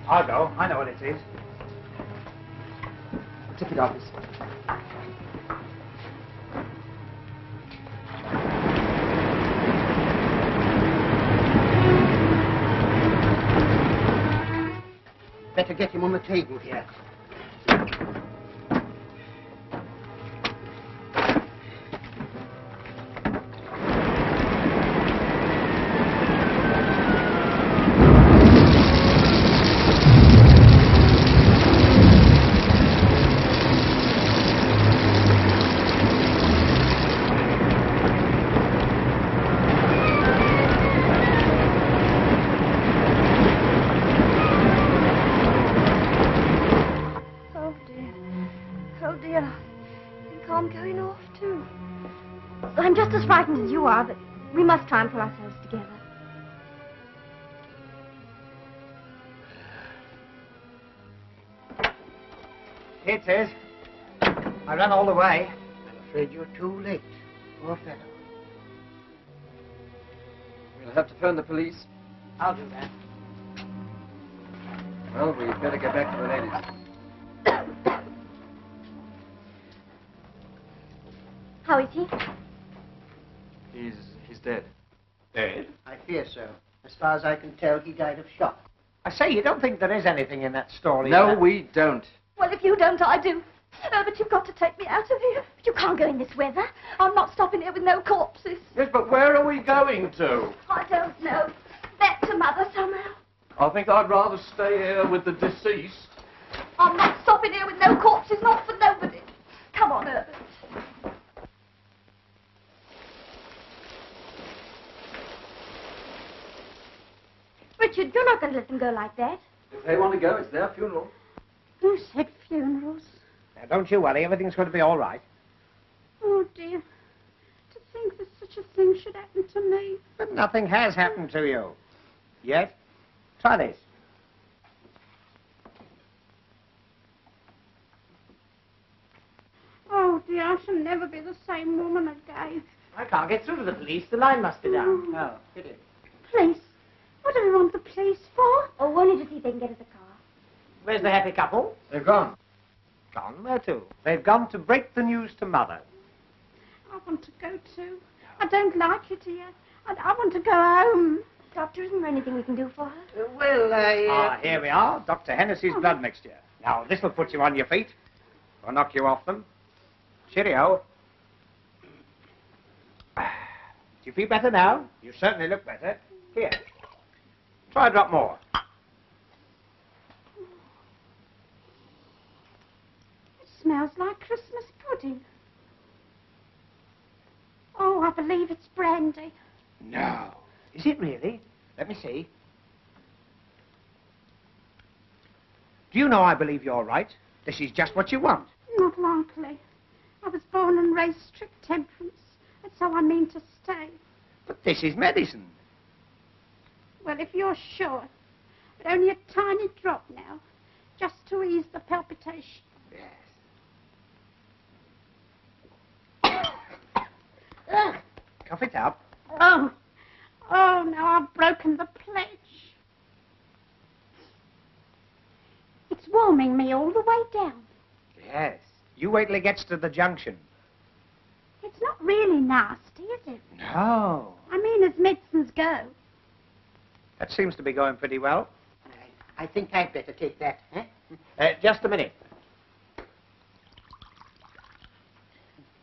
I'll go. I know what it is. Ticket office. Better get him on the table here. I'm just as frightened as you are, but we must try and pull ourselves together. Here it is. I ran all the way. I'm afraid you're too late. Poor fellow. We'll have to phone the police. I'll do that. Well, we'd better get back to the ladies. How is he? He's dead. Dead? I fear so. As far as I can tell, he died of shock. I say, you don't think there is anything in that story? No, we don't. Well, if you don't, I do. But you've got to take me out of here. You can't go in this weather. I'm not stopping here with no corpses. Yes, but where are we going to? I don't know. Back to Mother somehow. I think I'd rather stay here with the deceased. I'm not stopping here with no corpses, not for nobody. Come on, Herbert. Richard, you're not going to let them go like that. If they want to go, it's their funeral. Who said funerals? Now, don't you worry. Everything's going to be all right. Oh, dear. To think that such a thing should happen to me. But nothing has happened to you. Yet. Try this. Oh, dear, I shall never be the same woman again. I can't get through to the police. The line must be down. Oh, get in. Police? What do we want the police for? Oh, only to see if they can get us a car. Where's the happy couple? They've gone. Gone? Where to? They've gone to break the news to Mother. I want to go too. I don't like it here. I want to go home. Doctor, isn't there anything we can do for her? Well, Here we are. Dr. Hennessy's blood mixture. Now, this will put you on your feet. Or knock you off them. Cheerio. Do you feel better now? You certainly look better. Here. Try a drop more. It smells like Christmas pudding. Oh, I believe it's brandy. No. Is it really? Let me see. Do you know I believe you're right? This is just what you want. Not likely. I was born and raised strict temperance, and so I mean to stay. But this is medicine. Well, if you're sure. But only a tiny drop now, just to ease the palpitation. Yes. Ugh. Cough it up. Oh, now I've broken the pledge. It's warming me all the way down. Yes. You wait till it gets to the junction. It's not really nasty, is it? No. I mean, as medicines go. That seems to be going pretty well. I think I'd better take that, eh? Just a minute.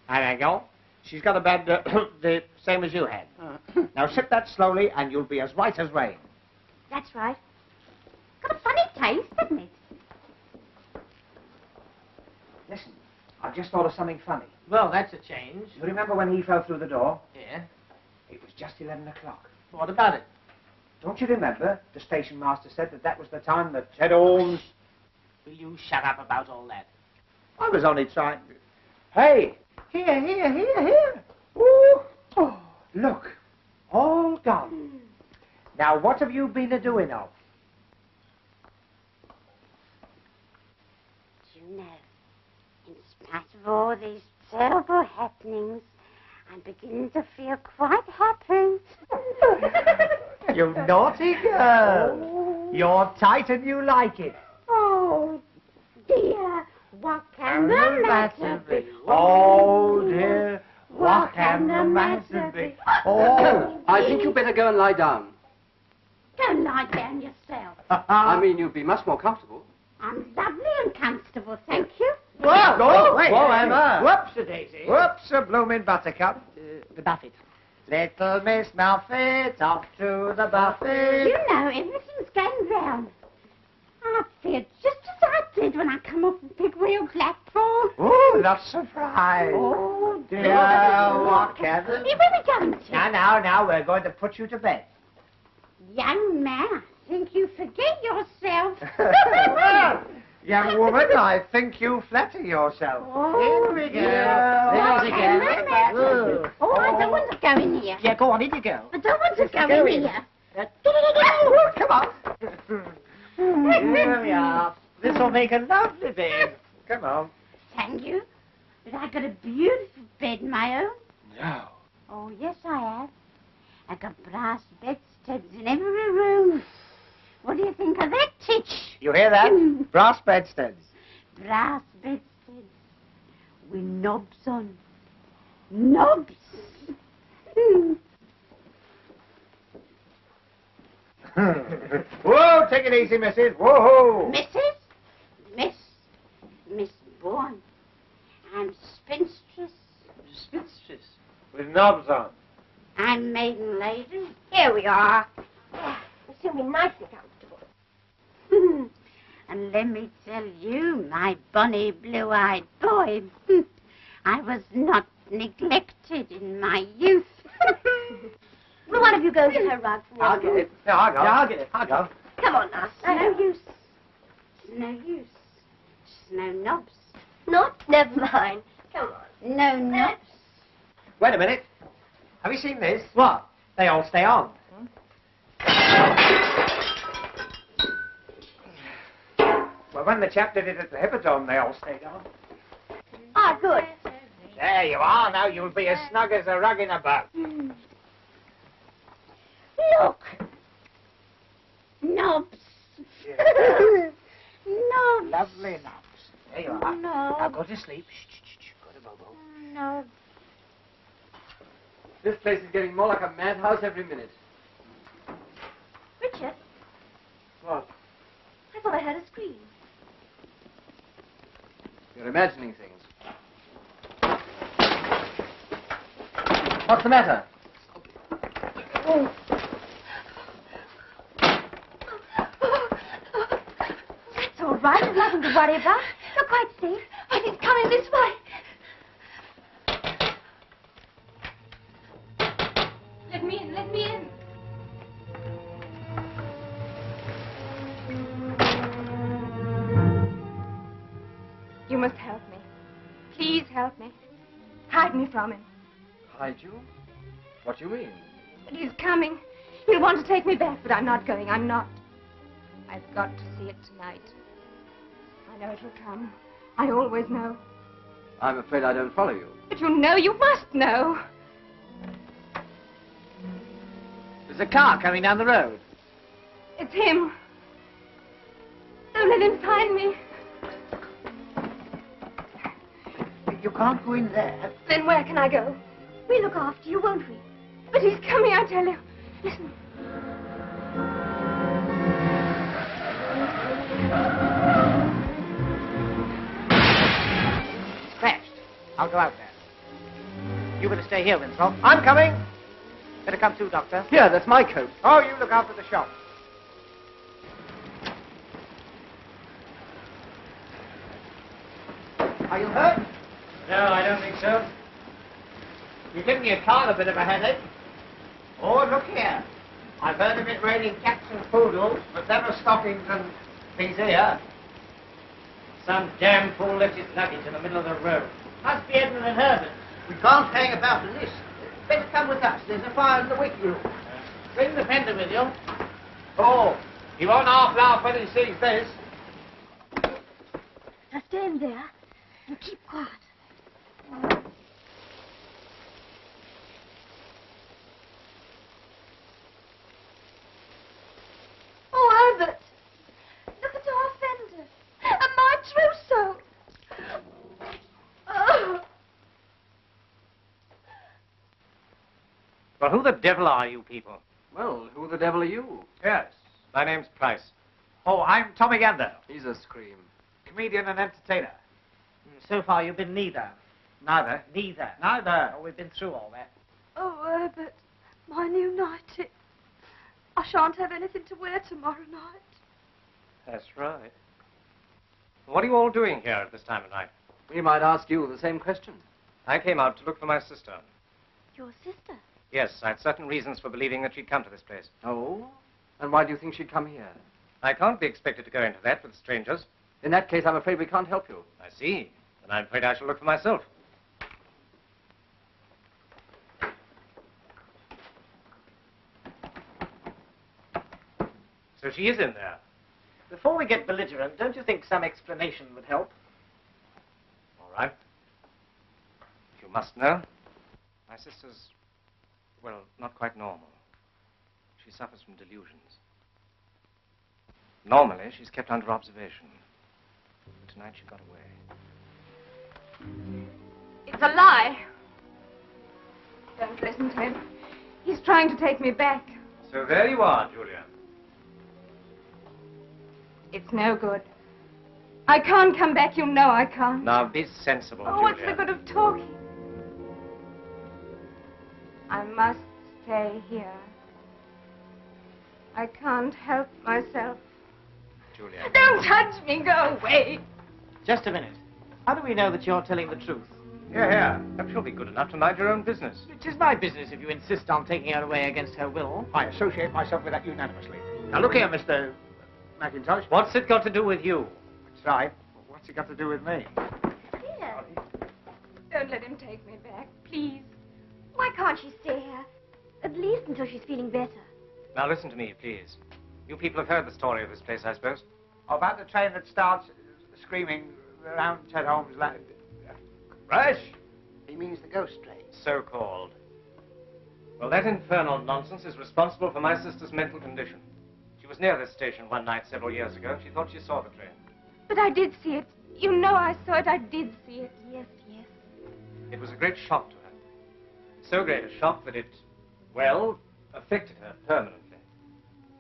There you go. She's got a bad, the same as you had. Now sip that slowly and you'll be as white as rain. That's right. Got a funny taste, hasn't it? Listen, I've just thought of something funny. Well, that's a change. You remember when he fell through the door? Yeah. It was just 11 o'clock. What about it? Don't you remember the station master said that was the time that Ted Holmes... Will you shut up about all that? I was only trying... Hey! Here! Ooh. Oh, look, all gone. Now, what have you been a-doing of? you know, in spite of all these terrible happenings, I'm beginning to feel quite happy. You naughty girl. Oh. You're tight and you like it. Oh, dear, what can the matter be? Oh, dear, what can the matter be? Oh. I think you better go and lie down. Don't lie down yourself. I mean, you'd be much more comfortable. I'm lovely and comfortable, thank you. Whoa, Whoa, wait, whoa, wait. Emma. Whoops-a-daisy. Whoops-a-bloomin' buttercup. The buffet. Little Miss Muffet, off to the buffet. You know, everything's going round. I feel just as I did when I come off the big wheel platform. Oh, not surprised. Oh, Dear, what can the... Where are we going to? Now, we're going to put you to bed. Young man, I think you forget yourself. Young woman, I think you flatter yourself. Oh, Here we go. What There can we the go. matter? Oh, I don't want to go in here. Yeah, go on, in you go. I don't want to go in here. Come on. Here we are. This will make a lovely bed. Come on. Thank you. But I've got a beautiful bed, my own. No. Oh, yes, I have. I've got brass bedsteads in every room. What do you think of that, Titch? You hear that? Brass bedsteads. Brass bedsteads with knobs on. Knobs. Whoa, take it easy, missus. Whoa. Miss Bourne. I'm spinstress. Spinstress. With knobs on. I'm maiden lady. Here we are. It's going to be nice and comfortable. And let me tell you, my bonny blue-eyed boy, I was not neglected in my youth. Will one of you go and get her rug from I'll get it. No, I'll go. Yeah, I'll get it. I'll go. Come on now. It's no use. It's no use. It's no knobs. Not? Never mind. Come on. No knobs. Wait a minute. Have you seen this? What? They all stay on. Well, when the chap did it at the Hippodrome, they all stayed on. Ah, good. There you are. Now you'll be as snug as a rug in a boat. Look. Knobs. Knobs. Lovely knobs. There you are. No. Now go to sleep. Shh. Go to Bobo. Knobs. This place is getting more like a madhouse every minute. Richard, What? I thought I heard a scream. You're imagining things. What's the matter? That's all right. There's nothing to worry about. You're quite safe. And it's coming this way. Let me in. Let me in. You must help me. Please help me. Hide me from him. Hide you? What do you mean? But he's coming. He'll want to take me back, but I'm not going. I'm not. I've got to see it tonight. I know it will come. I always know. I'm afraid I don't follow you. But you know, you must know. There's a car coming down the road. It's him. Don't let him find me. You can't go in there. Then where can I go? We'll look after you, won't we? But he's coming, I tell you. Listen. It's crashed. I'll go out there. You better stay here, Winthrop. I'm coming. Better come too, Doctor. Here, that's my coat. Oh, you look after the shop. Are you hurt? No, I don't think so. You're giving your car a bit of a headache. Oh, look here. I've heard of it raining cats and poodles, but never stockings and things here. Some damn fool left his luggage in the middle of the road. Must be Edmund and Herbert. We can't hang about in this. Better come with us. There's a fire in the waiting room. Bring the fender with you. Oh, he won't half laugh when he sees this. Just stand there and keep quiet. Oh, Herbert! Look at our fender. And my trousseau. Oh. Well, who the devil are you people? Well, who the devil are you? Yes, my name's Price. Oh, I'm Tommy Gander, He's a scream. comedian and entertainer. So far, you've been neither. Neither. Neither. Neither. Oh, we've been through all that. Oh, Herbert, my new nightie. I shan't have anything to wear tomorrow night. That's right. What are you all doing here at this time of night? We might ask you the same question. I came out to look for my sister. Your sister? Yes, I had certain reasons for believing that she'd come to this place. Oh? And why do you think she'd come here? I can't be expected to go into that with strangers. In that case, I'm afraid we can't help you. I see. Then I'm afraid I shall look for myself. So she is in there. Before we get belligerent, don't you think some explanation would help? All right. If you must know, my sister's, well, not quite normal. She suffers from delusions. Normally, she's kept under observation. But tonight she got away. It's a lie. Don't listen to him. He's trying to take me back. So there you are, Julia. It's no good. I can't come back, you know I can't. Now be sensible, Oh, Julia. what's the good of talking? I must stay here. I can't help myself. Julia. Don't touch me, go away. Just a minute. How do we know that you're telling the truth? Yeah. Perhaps you'll be good enough to mind your own business. It is my business if you insist on taking her away against her will. I associate myself with that unanimously. Now, look here, Mr. Mackintosh. What's it got to do with you? That's right. What's it got to do with me? Here. Don't let him take me back, please. Why can't she stay here? At least until she's feeling better. Now listen to me, please. You people have heard the story of this place, I suppose. About the train that starts screaming around Ted Holmes' land. Rush? He means the ghost train. So-called. Well, that infernal nonsense is responsible for my sister's mental condition. She was near this station one night several years ago, and she thought she saw the train. But I did see it. You know I saw it. I did see it. Yes, yes. It was a great shock to her. So great a shock that it, well, affected her permanently.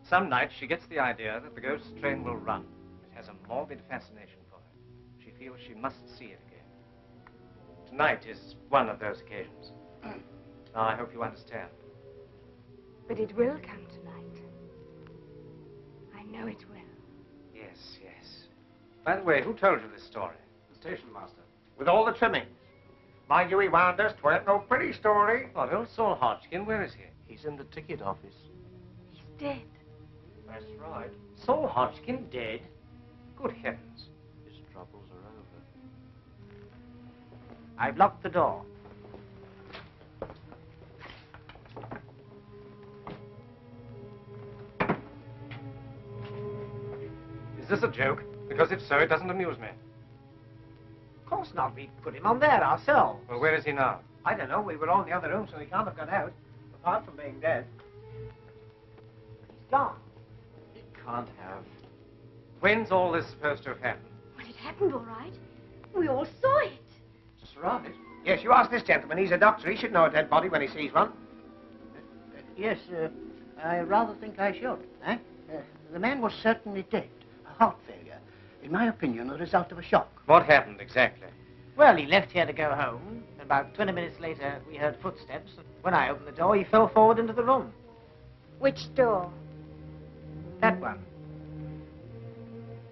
Some nights she gets the idea that the ghost train will run. It has a morbid fascination for her. She feels she must see it again. Tonight is one of those occasions. Now, I hope you understand. But it will come tonight. I know it will. Yes, yes. By the way, who told you this story? The station master. With all the trimmings. Mind you, he warned us 'twasn't no pretty story. What, old Saul Hodgkin? Where is he? He's in the ticket office. He's dead. That's right. Saul Hodgkin dead? Good heavens. His troubles are over. I've locked the door. Is this a joke? Because if so, it doesn't amuse me. Of course not. We put him on there ourselves. Well, where is he now? I don't know. We were all in the other room, so he can't have got out. Apart from being dead. He's gone. He can't have. When's all this supposed to have happened? Well, it happened all right. We all saw it. That's right. Yes, you ask this gentleman. He's a doctor. He should know a dead body when he sees one. Yes, I rather think I should. The man was certainly dead. A heart failure. In my opinion, the result of a shock. What happened exactly? Well, he left here to go home. About 20 minutes later, we heard footsteps. And when I opened the door, he fell forward into the room. Which door? That one.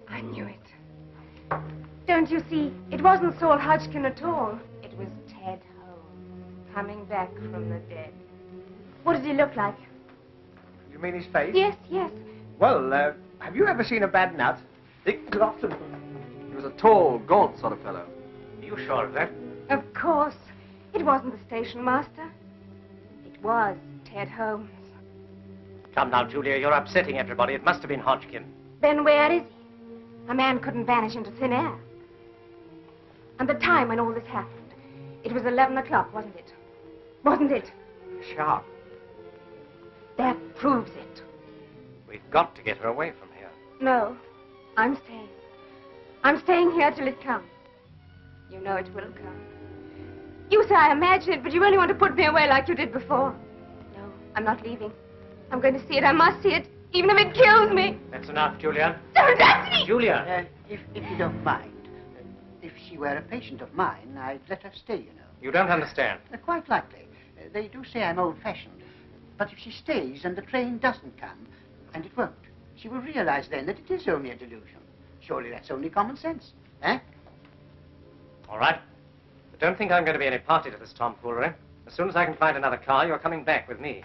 I knew it. Don't you see? It wasn't Saul Hodgkin at all. It was Ted Holmes, coming back from the dead. What did he look like? You mean his face? Yes, yes. Well, have you ever seen a bad nut? Dick Glotton. He was a tall, gaunt sort of fellow. Are you sure of that? Of course. It wasn't the station master. It was Ted Holmes. Come now, Julia, you're upsetting everybody. It must have been Hodgkin. Then where is he? A man couldn't vanish into thin air. And the time when all this happened. It was 11 o'clock, wasn't it? Wasn't it? Sharp. That proves it. We've got to get her away from here. No, I'm staying. I'm staying here till it comes. You know it will come. You say I imagine it, but you only want to put me away like you did before. No, I'm not leaving. I'm going to see it. I must see it, even if it kills me. That's enough, Julia. Don't touch me! Julia! If you don't mind, if she were a patient of mine, I'd let her stay, you know. You don't understand. Quite likely. They do say I'm old-fashioned. But if she stays and the train doesn't come, and it won't, she will realize then that it is only a delusion. Surely that's only common sense, eh? All right. But don't think I'm going to be any party to this tomfoolery. As soon as I can find another car, you're coming back with me.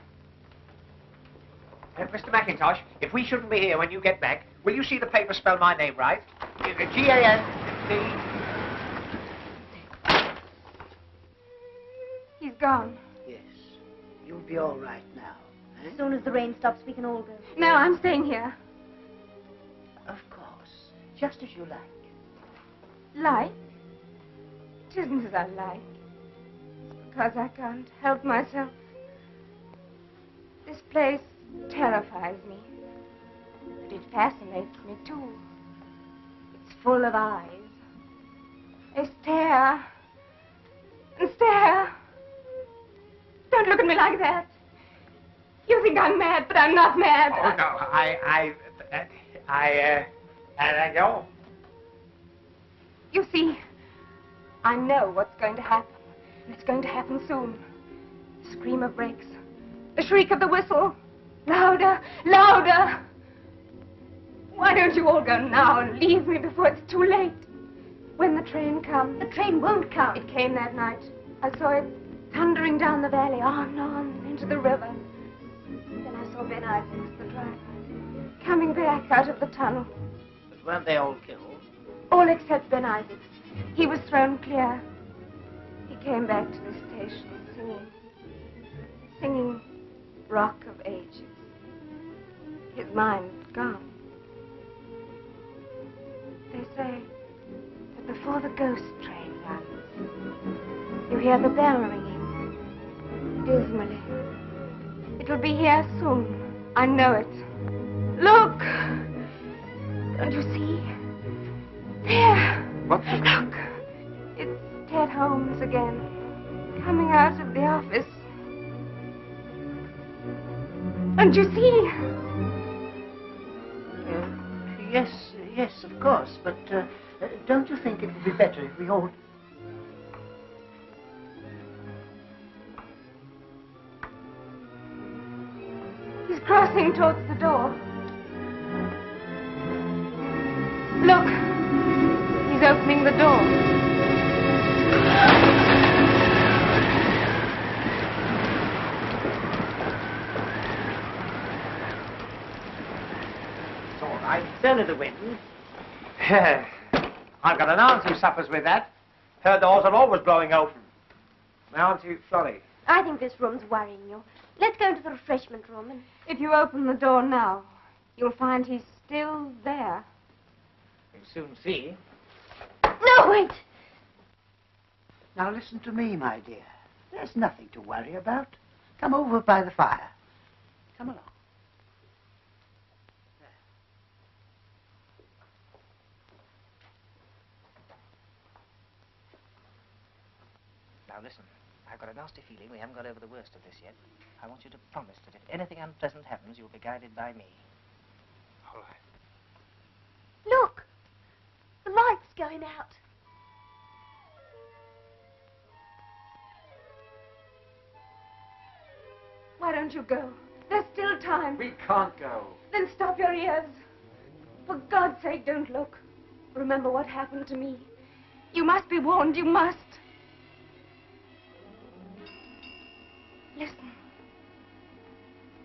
Mr. McIntosh, if we shouldn't be here when you get back, will you see the paper spell my name right? G-A-N-C. He's gone. Yes. You'll be all right now. Eh? As soon as the rain stops, we can all go. No, I'm staying here. Of course. Just as you like. Like? It isn't as I like. It's because I can't help myself. This place terrifies me. But it fascinates me, too. It's full of eyes. They stare. And stare. Don't look at me like that. You think I'm mad, but I'm not mad. Oh, no, I go. You see, I know what's going to happen. And it's going to happen soon. The scream of brakes. The shriek of the whistle. Louder, louder. Why don't you all go now and leave me before it's too late? When the train comes. The train won't come. It came that night. I saw it thundering down the valley, on, into the river. Then I saw Ben Isaacs, the driver, coming back out of the tunnel. But weren't they all killed? All except Ben Isaacs. He was thrown clear. He came back to the station singing Rock of Ages. His mind's gone. They say that before the ghost train runs, you hear the bell ringing dismally. It will be here soon. I know it. Look! Don't you see? There! What? Look! It's Ted Holmes again, coming out of the office. Don't you see? Yes, of course. But don't you think it would be better if we all... He's crossing towards the door. Look! He's opening the door. It's all right. It's only the wind. I've got an aunt who suffers with that. Her doors are always blowing open. My auntie, Florrie. I think this room's worrying you. Let's go into the refreshment room and... If you open the door now, you'll find he's still there. You'll soon see. No, wait! Now listen to me, my dear. There's nothing to worry about. Come over by the fire. Come along. Now listen, I've got a nasty feeling we haven't got over the worst of this yet. I want you to promise that if anything unpleasant happens, you'll be guided by me. All right. Look! The light's going out. Why don't you go? There's still time. We can't go. Then stop your ears. For God's sake, don't look. Remember what happened to me. You must be warned, you must. Listen.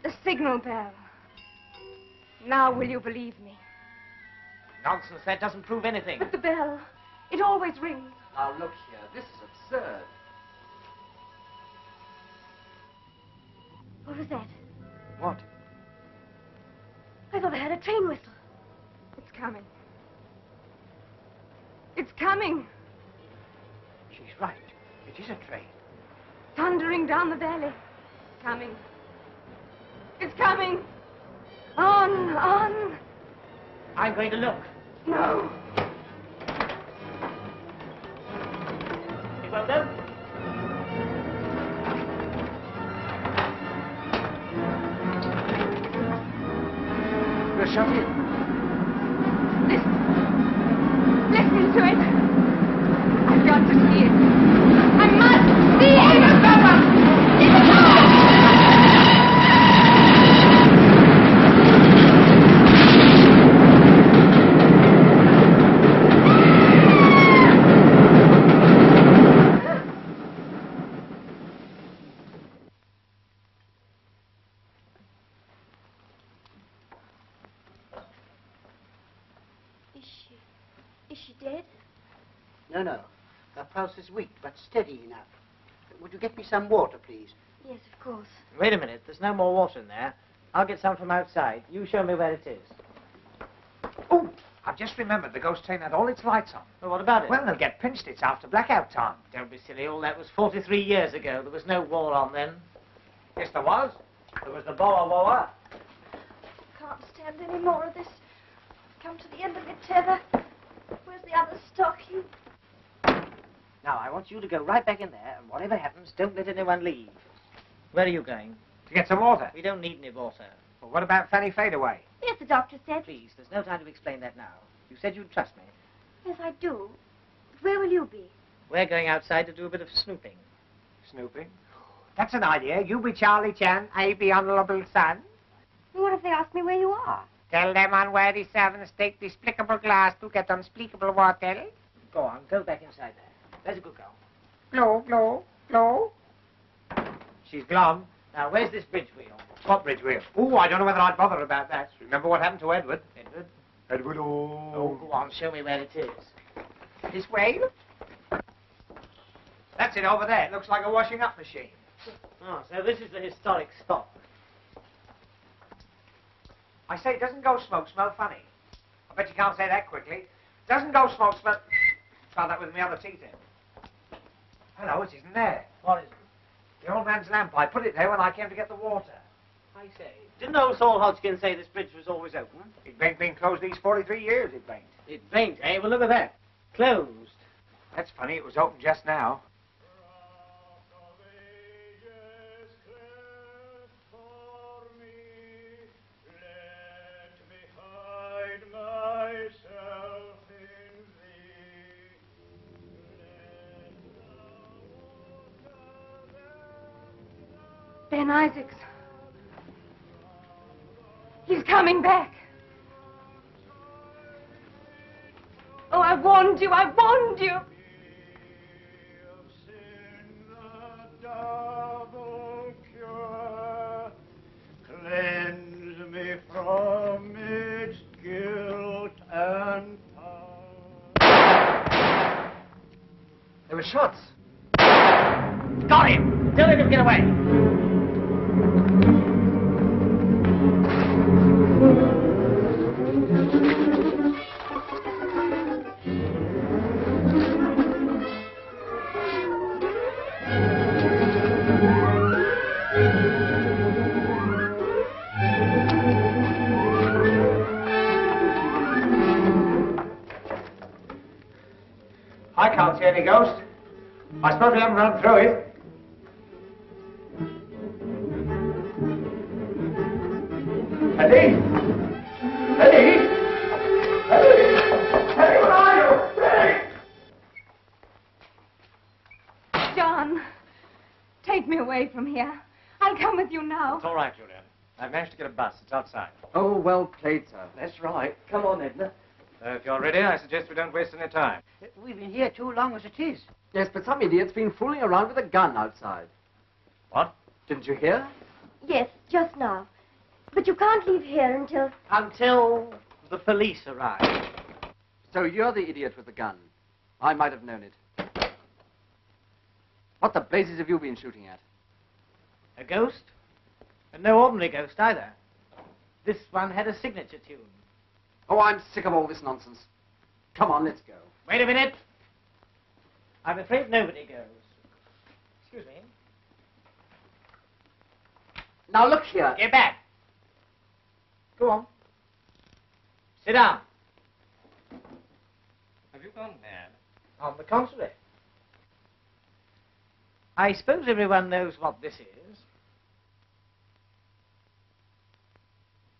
The signal bell. Now will you believe me? Nonsense, that doesn't prove anything. But the bell, it always rings. Now, look here. This is absurd. What was that? What? I thought I heard a train whistle. It's coming. It's coming. right. It is a train. Thundering down the valley. Coming. It's coming. On, on. I'm going to look. No. You won't know? We're shut in. Listen to it. I've got to see it. I must see it. Is she dead? No, no. Her pulse is weak, but steady enough. Would you get me some water, please? Yes, of course. Wait a minute. There's no more water in there. I'll get some from outside. You show me where it is. Oh, I've just remembered the ghost train had all its lights on. Well, what about it? Well, they'll get pinched. It's after blackout time. Don't be silly. All that was 43 years ago. There was no war on then. Yes, there was. There was the Boer War. Can't stand any more of this. Come to the end of your tether. Where's the other stocking? Now, I want you to go right back in there, and whatever happens, don't let anyone leave. Where are you going? To get some water. We don't need any water. Well, what about Fanny Fadeaway? Yes, the doctor said. Please, there's no time to explain that now. You said you'd trust me. Yes, I do. But where will you be? We're going outside to do a bit of snooping. Snooping? That's an idea. You be Charlie Chan, I be Honourable Son. What if they ask me where you are? Tell them on where the servants take despicable glass to get unspeakable water. Go on, go back inside there. There's a good girl. Glow, glow, glow. She's glum. Now, where's this bridge wheel? What bridge wheel? Oh, I don't know whether I'd bother about that. Remember what happened to Edward? Edward? Edward, oh. Oh, go on, show me where it is. This way? That's it over there. It looks like a washing up machine. Oh, so this is the historic spot. I say, doesn't go smoke smell funny? I bet you can't say that quickly. Doesn't go smoke smell... Try that with my other teeth in. Hello, it isn't there. What is it? The old man's lamp. I put it there when I came to get the water. I say, didn't old Saul Hodgkin say this bridge was always open? It ain't been closed these 43 years, it ain't. It ain't, eh? Well, look at that. Closed. That's funny, it was open just now. Ben Isaacs. He's coming back. Oh, I warned you, I warned you. Cleanse me from its guilt and power. There were shots. Got him! Don't let him get away. I can't see any ghost. I suppose we haven't run through it. Eddie! Eddie! Eddie! Eddie, where are you? Eddie! John, take me away from here. I'll come with you now. It's all right, Julian. I've managed to get a bus. It's outside. Oh, well played, sir. That's right. Come on, Edna. If you're ready, I suggest we don't waste any time. We've been here too long as it is. Yes, but some idiot's been fooling around with a gun outside. What? Didn't you hear? Yes, just now. But you can't leave here until... Until the police arrive. So you're the idiot with the gun. I might have known it. What the blazes have you been shooting at? A ghost? And no ordinary ghost either. This one had a signature tune. Oh, I'm sick of all this nonsense. Come on, let's go. Wait a minute. I'm afraid nobody goes. Excuse me. Now look here. Get back. Go on. Sit down. Have you gone mad? On the contrary. I suppose everyone knows what this is.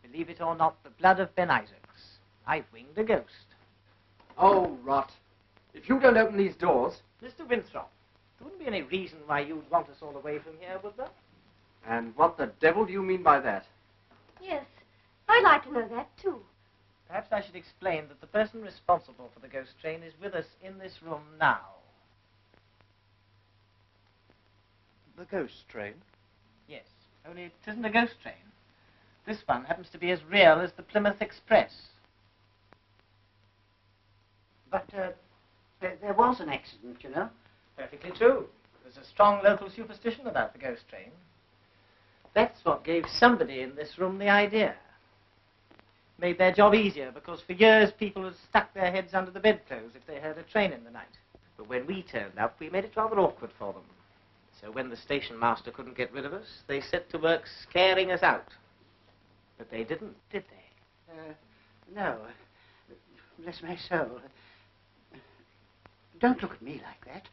Believe it or not, the blood of Ben Isaacs. I've winged a ghost. Oh, rot. If you don't open these doors... Mr. Winthrop, there wouldn't be any reason why you'd want us all away from here, would there? And what the devil do you mean by that? Yes, I'd like to know that, too. Perhaps I should explain that the person responsible for the ghost train is with us in this room now. The ghost train? Yes, only it isn't a ghost train. This one happens to be as real as the Plymouth Express. But there was an accident, you know. Perfectly true. There's a strong local superstition about the ghost train. That's what gave somebody in this room the idea. Made their job easier, because for years people had stuck their heads under the bedclothes if they heard a train in the night. But when we turned up, we made it rather awkward for them. So when the station master couldn't get rid of us, they set to work scaring us out. But they didn't, did they? No. Bless my soul. Don't look at me like that.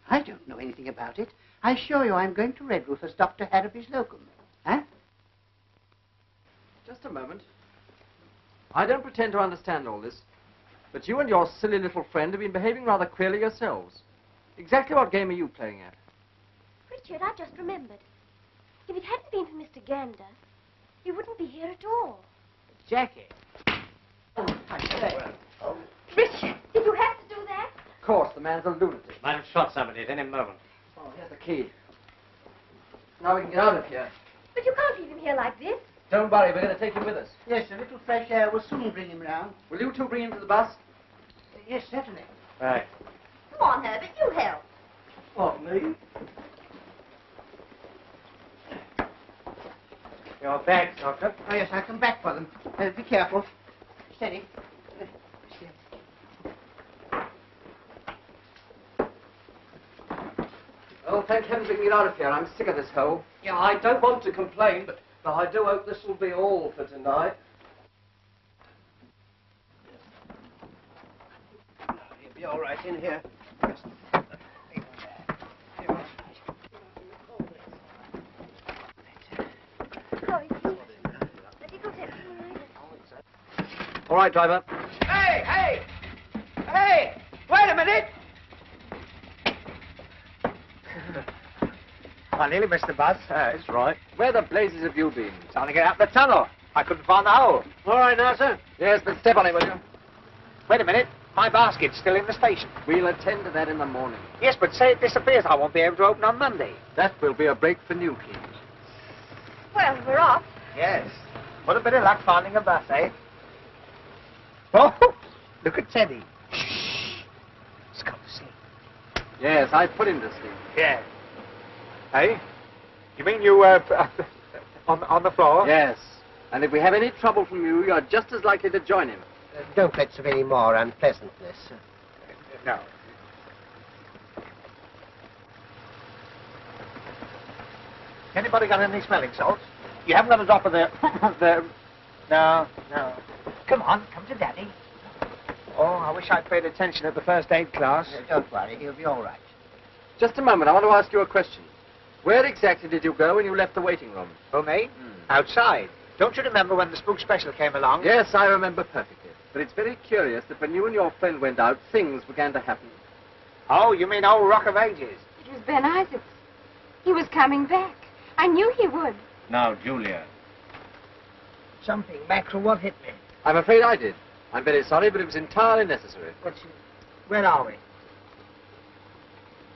I don't know anything about it. I assure you I'm going to Redruth as Dr. Harrowby's locum. Huh? Just a moment. I don't pretend to understand all this, but you and your silly little friend have been behaving rather queerly yourselves. Exactly what game are you playing at? Richard, I just remembered. If it hadn't been for Mr. Gander, you wouldn't be here at all. Jackie. I say. Richard, did you have to do that? Of course, the man's a lunatic. Might have shot somebody at any moment. Oh, here's the key. Now we can get out of here. But you can't leave him here like this. Don't worry, we're going to take him with us. Yes, a little fresh air will soon bring him round. Will you two bring him to the bus? Yes, certainly. Right. Come on, Herbert, you help. What, me? Your bags, Doctor. Oh, yes, I'll come back for them. Be careful. Steady. Oh, thank heavens we can get out of here. I'm sick of this hole. Yeah, I don't want to complain, but I do hope this will be all for tonight. You'll be all right in here. Just... All right, driver. Hey, hey! Hey! Wait a minute! I nearly missed the bus. That's right. Where the blazes have you been? Trying to get out the tunnel. I couldn't find the hole. All right now, sir. Yes, but step on it, will you? Wait a minute. My basket's still in the station. We'll attend to that in the morning. Yes, but say it disappears. I won't be able to open on Monday. That will be a break for Newquay. Well, we're off. Yes. What a bit of luck finding a bus, eh? Oh, look at Teddy. Shh. He's gone to sleep. Yes, I put him to sleep. Yeah. Hey? You mean you, on the floor? Yes. And if we have any trouble from you, you're just as likely to join him. Don't let's have any more unpleasantness. No. Anybody got any smelling salts? You haven't got a drop of the... No. Come on, come to Daddy. Oh, I wish I'd paid attention at the first aid class. Don't worry, he'll be all right. Just a moment, I want to ask you a question. Where exactly did you go when you left the waiting room? Oh, me? Outside. Don't you remember when the spook special came along? Yes, I remember perfectly. But it's very curious that when you and your friend went out, things began to happen. Oh, you mean old Rock of Ages? It was Ben Isaacs. He was coming back. I knew he would. Now, Julia. Something, mackerel, what hit me? I'm afraid I did. I'm very sorry, but it was entirely necessary. Where are we?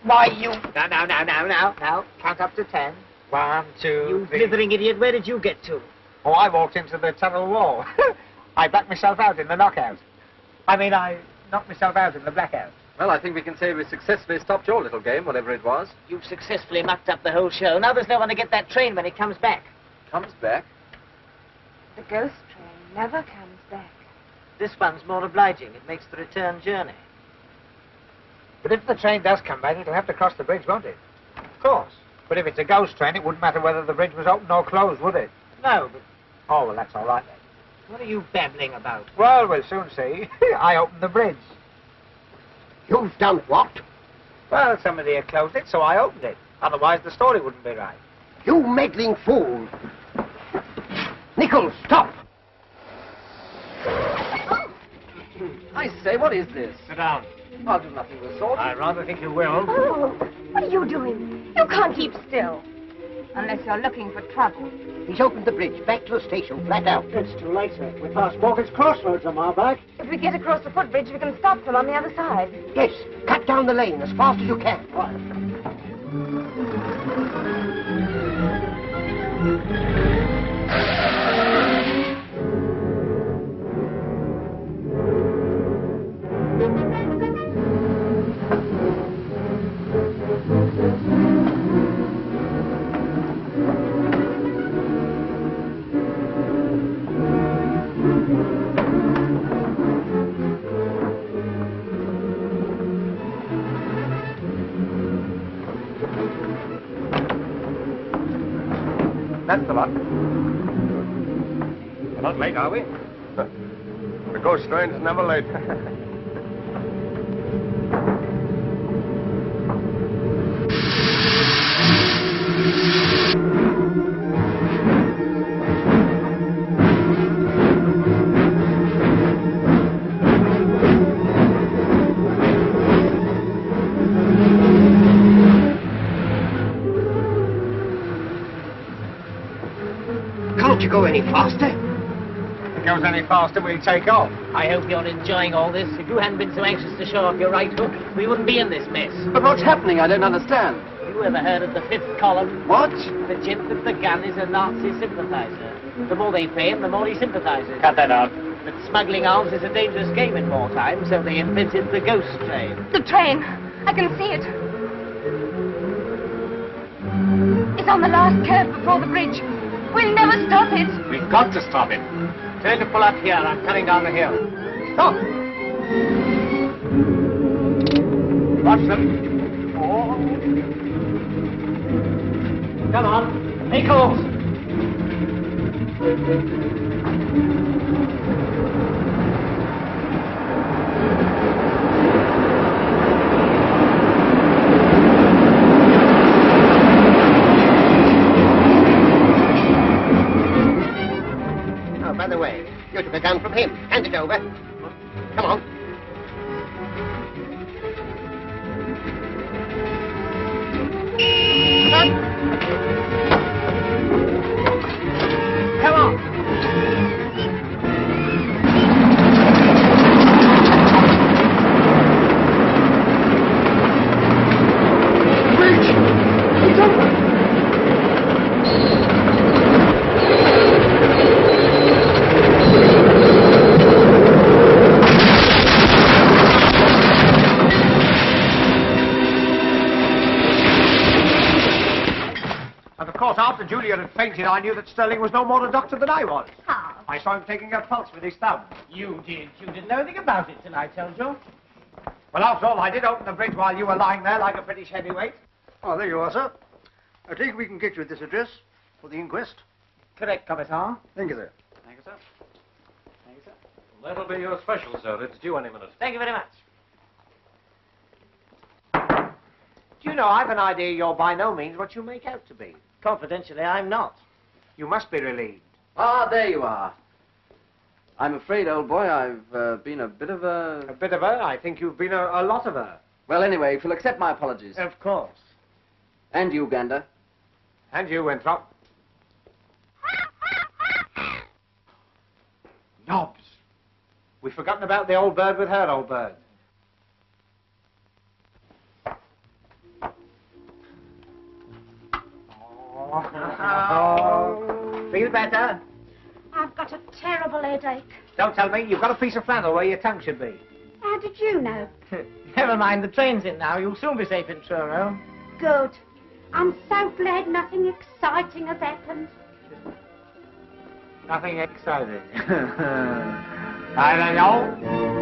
Why, you... Now. Count up to 10. 1, 2, You 3... blithering idiot, where did you get to? Oh, I walked into the tunnel wall. I backed myself out in the knockout. I mean, I knocked myself out in the blackout. Well, I think we can say we successfully stopped your little game, whatever it was. You've successfully mucked up the whole show. Now there's no one to get that train when it comes back. Comes back? The ghost train never comes back. This one's more obliging. It makes the return journey. But if the train does come back, it'll have to cross the bridge, won't it? Of course. But if it's a ghost train, it wouldn't matter whether the bridge was open or closed, would it? No, but Oh, well, that's all right then. what are you babbling about? Well, we'll soon see. I opened the bridge. You've done what? Well, somebody had closed it, so I opened it. Otherwise, the story wouldn't be right. You meddling fool. Nichols, stop. I say, what is this? Sit down. I'll do nothing of the sort. I rather think you will. Oh, what are you doing? You can't keep still. Unless you're looking for trouble. He's opened the bridge back to the station, flat out. It's too late, sir. We're past Morgan's Crossroads on our back. If we get across the footbridge, we can stop them on the other side. Yes, cut down the lane as fast as you can. That's the lot. We're not late, are we? The ghost train is never late. Can't you go any faster? If it goes any faster, we'll take off. I hope you're enjoying all this. If you hadn't been so anxious to show off your right hook, we wouldn't be in this mess. But what's happening? I don't understand. You ever heard of the fifth column? What? The gent with the gun is a Nazi sympathizer. The more they pay him, the more he sympathizes. Cut that out. But smuggling arms is a dangerous game in wartime, so they invented the ghost train. The train. I can see it. It's on the last curve before the bridge. We'll never stop it. We've got to stop it. Tell to pull up here. I'm coming down the hill. Stop! Watch them. Oh. Come on. Nichols! Oh, by the way, you took a gun from him. Hand it over. Come on. Come on. And of course, after Julia had fainted, I knew that Sterling was no more a doctor than I was. How? I saw him taking her pulse with his thumb. You did. You didn't know anything about it till I told you. Well, after all, I did open the bridge while you were lying there like a British heavyweight. Oh, there you are, sir. I think we can get you at this address for the inquest. Correct, Commissar. Thank you, sir. Thank you, sir. Thank you, sir. That'll be your special, sir. It's due any minute. Thank you very much. Do you know, I've an idea you're by no means what you make out to be. Confidentially, I'm not. You must be relieved. Ah, there you are. I'm afraid, old boy, I've been a bit of a... A bit of her? I think you've been a lot of her. Well, anyway, if you'll accept my apologies. Of course. And you, Gander. And you, Winthrop. Nobs. We've forgotten about the old bird with her old bird. Oh. Feel better? I've got a terrible headache. Don't tell me. You've got a piece of flannel where your tongue should be. How did you know? Never mind, the train's in now. You'll soon be safe in Truro. Good. I'm so glad nothing exciting has happened. Nothing exciting. I don't know.